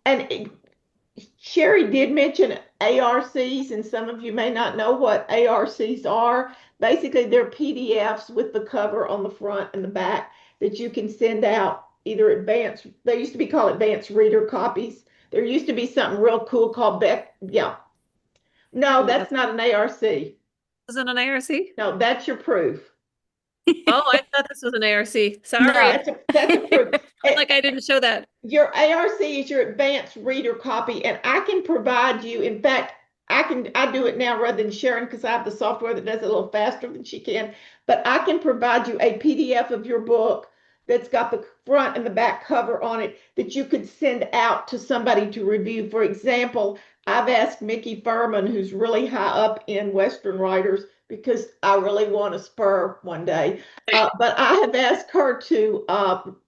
Speaker 1: And Sherry did mention ARCs, and some of you may not know what ARCs are. Basically, they're PDFs with the cover on the front and the back that you can send out either advanced, they used to be called advanced reader copies. There used to be something real cool called yeah. No, that's not an ARC.
Speaker 10: Is it an ARC?
Speaker 1: No, that's your proof.
Speaker 10: Oh, I thought this was an ARC. Sorry.
Speaker 1: No, that's a proof.
Speaker 10: Like I didn't show that.
Speaker 1: Your ARC is your advanced reader copy, and I can provide you, in fact, I do it now rather than Sharon because I have the software that does it a little faster than she can, but I can provide you a PDF of your book that's got the front and the back cover on it that you could send out to somebody to review. For example, I've asked Mickey Furman, who's really high up in Western writers, because I really want a spur one day. But I have asked her to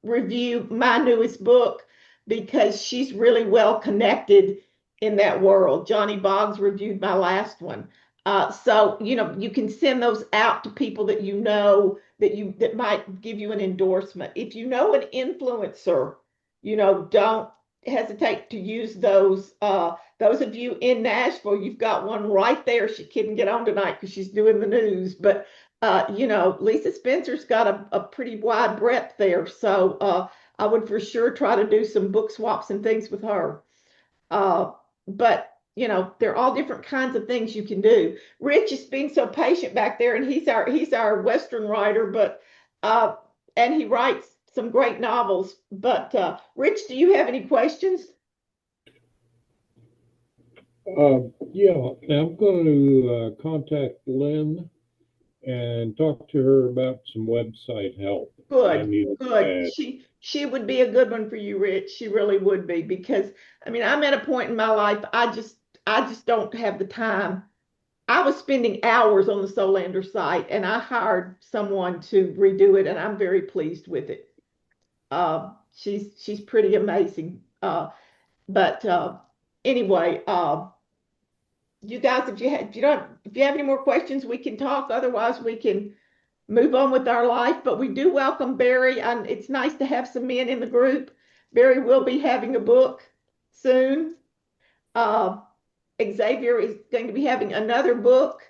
Speaker 1: review my newest book because she's really well connected in that world. Johnny Boggs reviewed my last one. So, you know, you can send those out to people that you know that might give you an endorsement. If you know an influencer, you know, don't hesitate to use those. Those of you in Nashville, you've got one right there. She couldn't get on tonight because she's doing the news, but you know, Lisa Spencer's got a pretty wide breadth there. So I would for sure try to do some book swaps and things with her. But you know, there are all different kinds of things you can do. Rich is being so patient back there, and he's our Western writer, but and he writes some great novels. But Rich, do you have any questions?
Speaker 11: Yeah, I'm going to contact Lynn and talk to her about some website help.
Speaker 1: Good. She would be a good one for you, Rich. She really would be, because I mean, I'm at a point in my life I just don't have the time. I was spending hours on the Solander site, and I hired someone to redo it, and I'm very pleased with it. She's pretty amazing. But anyway, you guys, if you have any more questions, we can talk. Otherwise, we can move on with our life. But we do welcome Barry, and it's nice to have some men in the group. Barry will be having a book soon. Xavier is going to be having another book.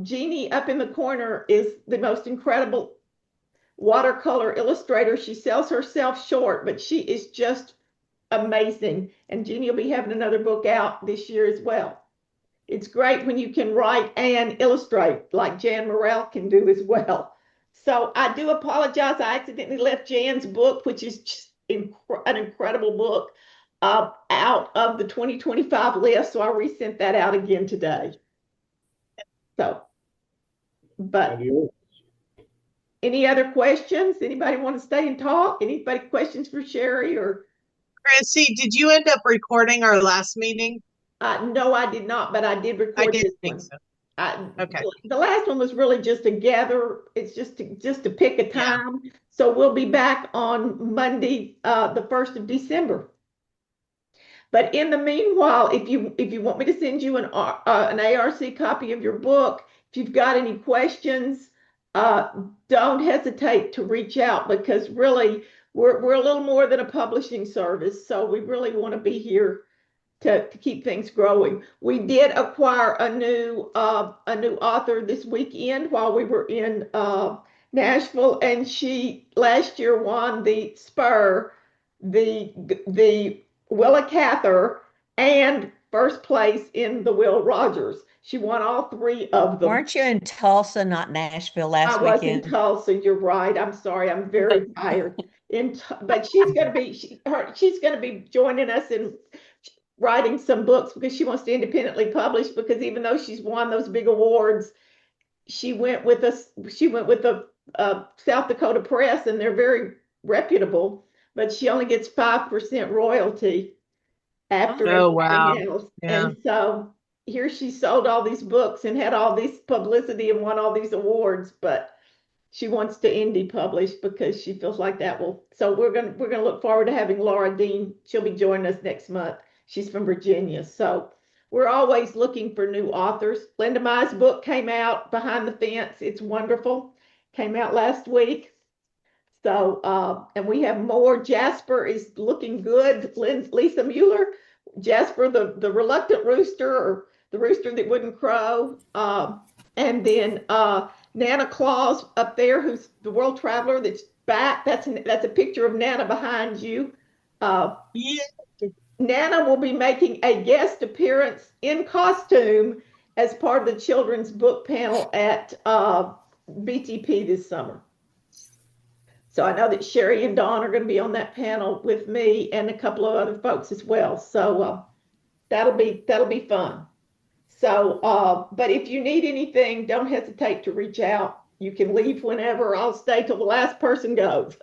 Speaker 1: Jeannie up in the corner is the most incredible watercolor illustrator. She sells herself short, but she is just amazing. And Jeannie will be having another book out this year as well. It's great when you can write and illustrate like Jan Morrell can do as well. So I do apologize. I accidentally left Jan's book, which is just an incredible book, out of the 2025 list. So I resent that out again today. So, but Any other questions? Anybody want to stay and talk? Anybody questions for Sherry or?
Speaker 3: Chrissy, did you end up recording our last meeting?
Speaker 1: No, I did not, but I did
Speaker 3: I
Speaker 1: record
Speaker 3: didn't
Speaker 1: this
Speaker 3: think
Speaker 1: one.
Speaker 3: so.
Speaker 1: I,
Speaker 3: Okay.
Speaker 1: the last one was really just to gather. It's just to pick a
Speaker 3: Yeah.
Speaker 1: time. So we'll be back on Monday, the 1st of December. But in the meanwhile, if you want me to send you an ARC copy of your book, if you've got any questions, don't hesitate to reach out, because really we're a little more than a publishing service. So we really want to be here to keep things growing. We did acquire a new author this weekend while we were in Nashville, and she last year won the Spur, the Willa Cather, and first place in the Will Rogers. She won all three of them.
Speaker 8: Weren't you in Tulsa, not Nashville last
Speaker 1: I was
Speaker 8: weekend?
Speaker 1: in Tulsa. You're right. I'm sorry. I'm very tired. But she's going to be she's going to be joining us in writing some books, because she wants to independently publish, because even though she's won those big awards, she went with the South Dakota Press, and they're very reputable, but she only gets 5% royalty after
Speaker 3: Oh, wow.
Speaker 1: everything else.
Speaker 3: Yeah.
Speaker 1: And so here she sold all these books and had all this publicity and won all these awards, but she wants to indie publish because she feels like that will. So we're gonna look forward to having Laura Dean. She'll be joining us next month. She's from Virginia. So we're always looking for new authors. Linda Mai's book came out, Behind the Fence. It's wonderful. Came out last week. So, and we have more. Jasper is looking good. Lisa Mueller, Jasper, the reluctant rooster, or the rooster that wouldn't crow. And then Nana Claus up there, who's the world traveler that's back. That's a picture of Nana behind you.
Speaker 3: Yeah.
Speaker 1: Nana will be making a guest appearance in costume as part of the children's book panel at BTP this summer. So I know that Sherry and Dawn are going to be on that panel with me and a couple of other folks as well. So that'll be fun. So, but if you need anything, don't hesitate to reach out. You can leave whenever. I'll stay till the last person goes.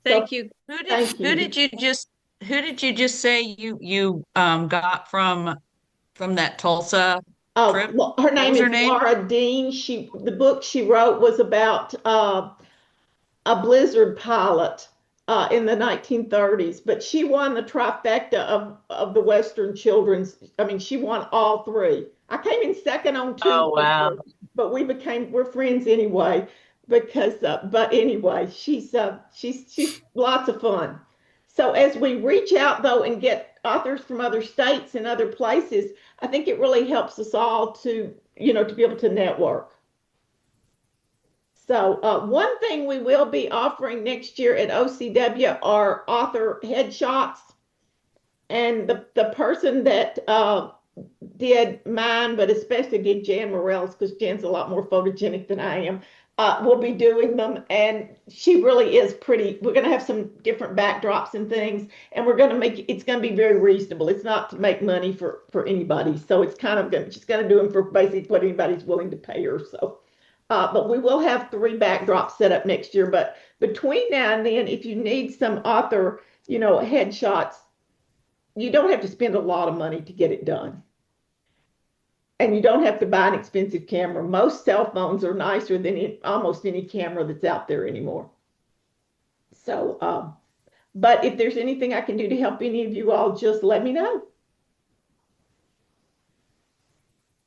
Speaker 10: Thank you.
Speaker 1: Thank
Speaker 6: Who did you just say you got from that Tulsa trip?
Speaker 1: Oh, her name
Speaker 6: was her
Speaker 1: is
Speaker 6: name?
Speaker 1: Laura Dean. The book she wrote was about a Blizzard pilot in the 1930s, but she won the trifecta of the Western children's. I mean, she won all three. I came in second on two.
Speaker 3: Oh, wow.
Speaker 1: But we're friends anyway, because but anyway, she's lots of fun. So as we reach out though and get authors from other states and other places, I think it really helps us all to be able to network. So one thing we will be offering next year at OCW are author headshots. And the person that did mine, but especially did Jan Morell's, because Jan's a lot more photogenic than I am, will be doing them. And she really is pretty. We're going to have some different backdrops and things, and we're going to it's going to be very reasonable. It's not to make money for anybody. So it's kind of she's going to do them for basically what anybody's willing to pay her. So, but we will have 3 backdrops set up next year. But between now and then, if you need some author, headshots, you don't have to spend a lot of money to get it done. And you don't have to buy an expensive camera. Most cell phones are nicer than almost any camera that's out there anymore. So, but if there's anything I can do to help any of you all, just let me know.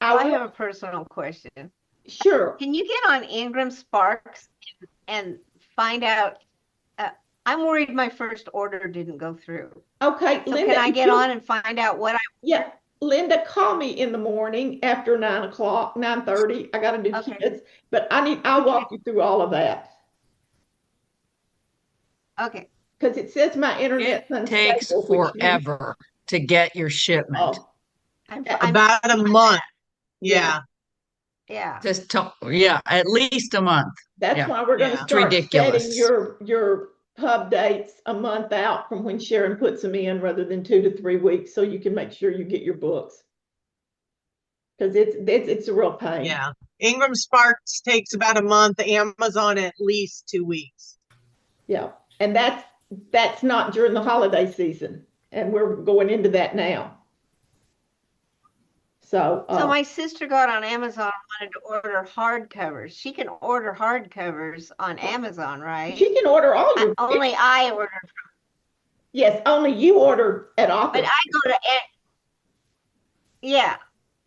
Speaker 7: I have a personal question.
Speaker 1: Sure.
Speaker 7: Can you get on Ingram Sparks and find out? I'm worried my first order didn't go through.
Speaker 1: Okay,
Speaker 7: So
Speaker 1: Linda,
Speaker 7: can I get on and find out what I?
Speaker 1: Yeah, Linda, call me in the morning after 9 o'clock, 9:30. I got to do
Speaker 7: Okay.
Speaker 1: kids, but I'll walk you through all of that.
Speaker 7: Okay.
Speaker 1: Because it says my internet's
Speaker 6: It takes
Speaker 1: unstable, which means-
Speaker 6: forever to get your shipment.
Speaker 1: Oh,
Speaker 7: I'm
Speaker 3: About a month. Yeah.
Speaker 7: Yeah.
Speaker 6: At least a month.
Speaker 1: that's
Speaker 6: Yeah.
Speaker 1: why we're going to
Speaker 3: Yeah.
Speaker 6: It's
Speaker 1: start
Speaker 6: ridiculous.
Speaker 1: setting your pub dates a month out from when Sharon puts them in, rather than 2 to 3 weeks, so you can make sure you get your books. because it's a real pain.
Speaker 3: Yeah. Ingram Sparks takes about a month. Amazon at least 2 weeks.
Speaker 1: Yeah, and that's not during the holiday season, and we're going into that now. So,
Speaker 7: So my sister got on Amazon and wanted to order hardcovers. She can order hardcovers on Amazon, right?
Speaker 1: she can order all your
Speaker 7: Only I ordered,
Speaker 1: yes, only you order at author,
Speaker 7: but I go to yeah.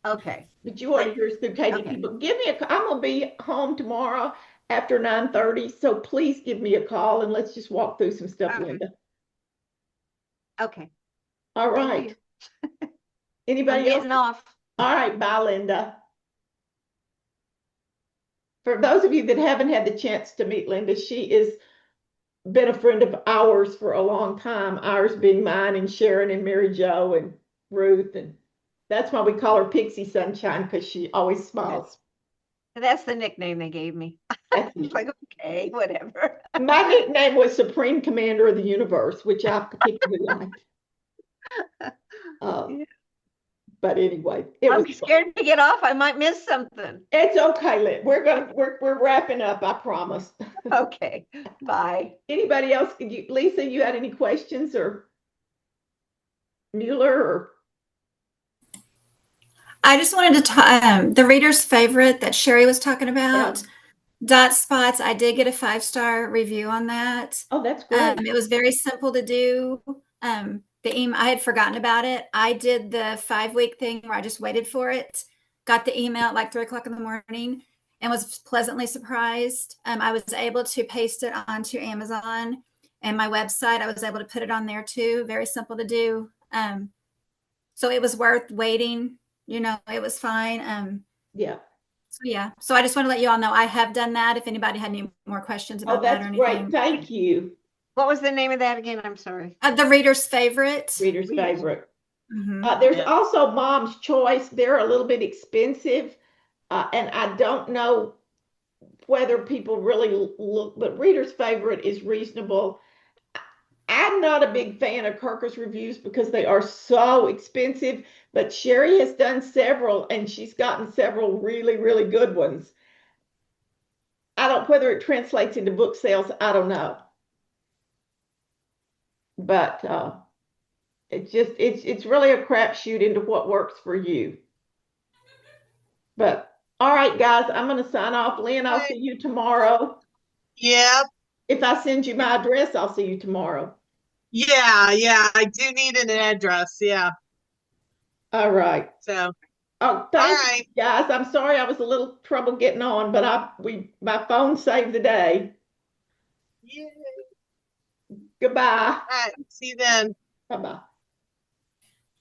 Speaker 7: Okay.
Speaker 1: but you order yours through KDP.
Speaker 7: Okay.
Speaker 1: But give me I'm gonna be home tomorrow after 9:30, so please give me a call and let's just walk through some stuff,
Speaker 7: Okay.
Speaker 1: Linda.
Speaker 7: Okay.
Speaker 1: All
Speaker 7: Thank
Speaker 1: right.
Speaker 7: I'm
Speaker 1: Anybody else?
Speaker 7: getting off.
Speaker 1: All right, bye, Linda. For those of you that haven't had the chance to meet Linda, she has been a friend of ours for a long time, ours being mine and Sharon and Mary Jo and Ruth. And that's why we call her Pixie Sunshine, because she always smiles.
Speaker 7: That's the nickname they gave me. It's like, okay, whatever.
Speaker 1: My nickname was Supreme Commander of the Universe, which I particularly liked. But anyway,
Speaker 7: I'm
Speaker 1: was
Speaker 7: scared to get off. I might miss something.
Speaker 1: It's okay, Lynn. We're wrapping up, I promise.
Speaker 7: Okay, bye.
Speaker 1: Anybody else? Lisa, you had any questions, or Mueller, or?
Speaker 12: I just wanted to talk, the reader's favorite that Sherry was talking about, Dot Spots. I did get a 5-star review on that.
Speaker 1: Oh, that's great.
Speaker 12: It was very simple to do. The email, I had forgotten about it. I did the 5-week thing where I just waited for it, got the email at like 3:00 in the morning, and was pleasantly surprised. I was able to paste it onto Amazon and my website. I was able to put it on there too. Very simple to do. So it was worth waiting. You know, it was fine.
Speaker 1: Yeah.
Speaker 12: So yeah. So I just want to let you all know I have done that. If anybody had any more questions about that or anything.
Speaker 1: Great. Thank you.
Speaker 7: What was the name of that again? I'm sorry.
Speaker 12: The reader's favorite.
Speaker 1: Reader's favorite.
Speaker 12: Mm-hmm.
Speaker 1: There's also Mom's Choice. They're a little bit expensive, and I don't know whether people really look, but Reader's Favorite is reasonable. I'm not a big fan of Kirkus reviews because they are so expensive, but Sherry has done several, and she's gotten several really, really good ones. Whether it translates into book sales, I don't know. But it's really a crapshoot into what works for you. But all right, guys, I'm going to sign off. Lynn, I'll see you tomorrow.
Speaker 3: Yeah.
Speaker 1: If I send you my address, I'll see you tomorrow.
Speaker 3: Yeah, I do need an address. Yeah.
Speaker 1: All right.
Speaker 3: So.
Speaker 1: Oh, thanks, guys. I'm sorry I was a little trouble getting on, but my phone saved the day.
Speaker 3: Yay.
Speaker 1: Goodbye.
Speaker 3: All right. See you then.
Speaker 1: Bye-bye.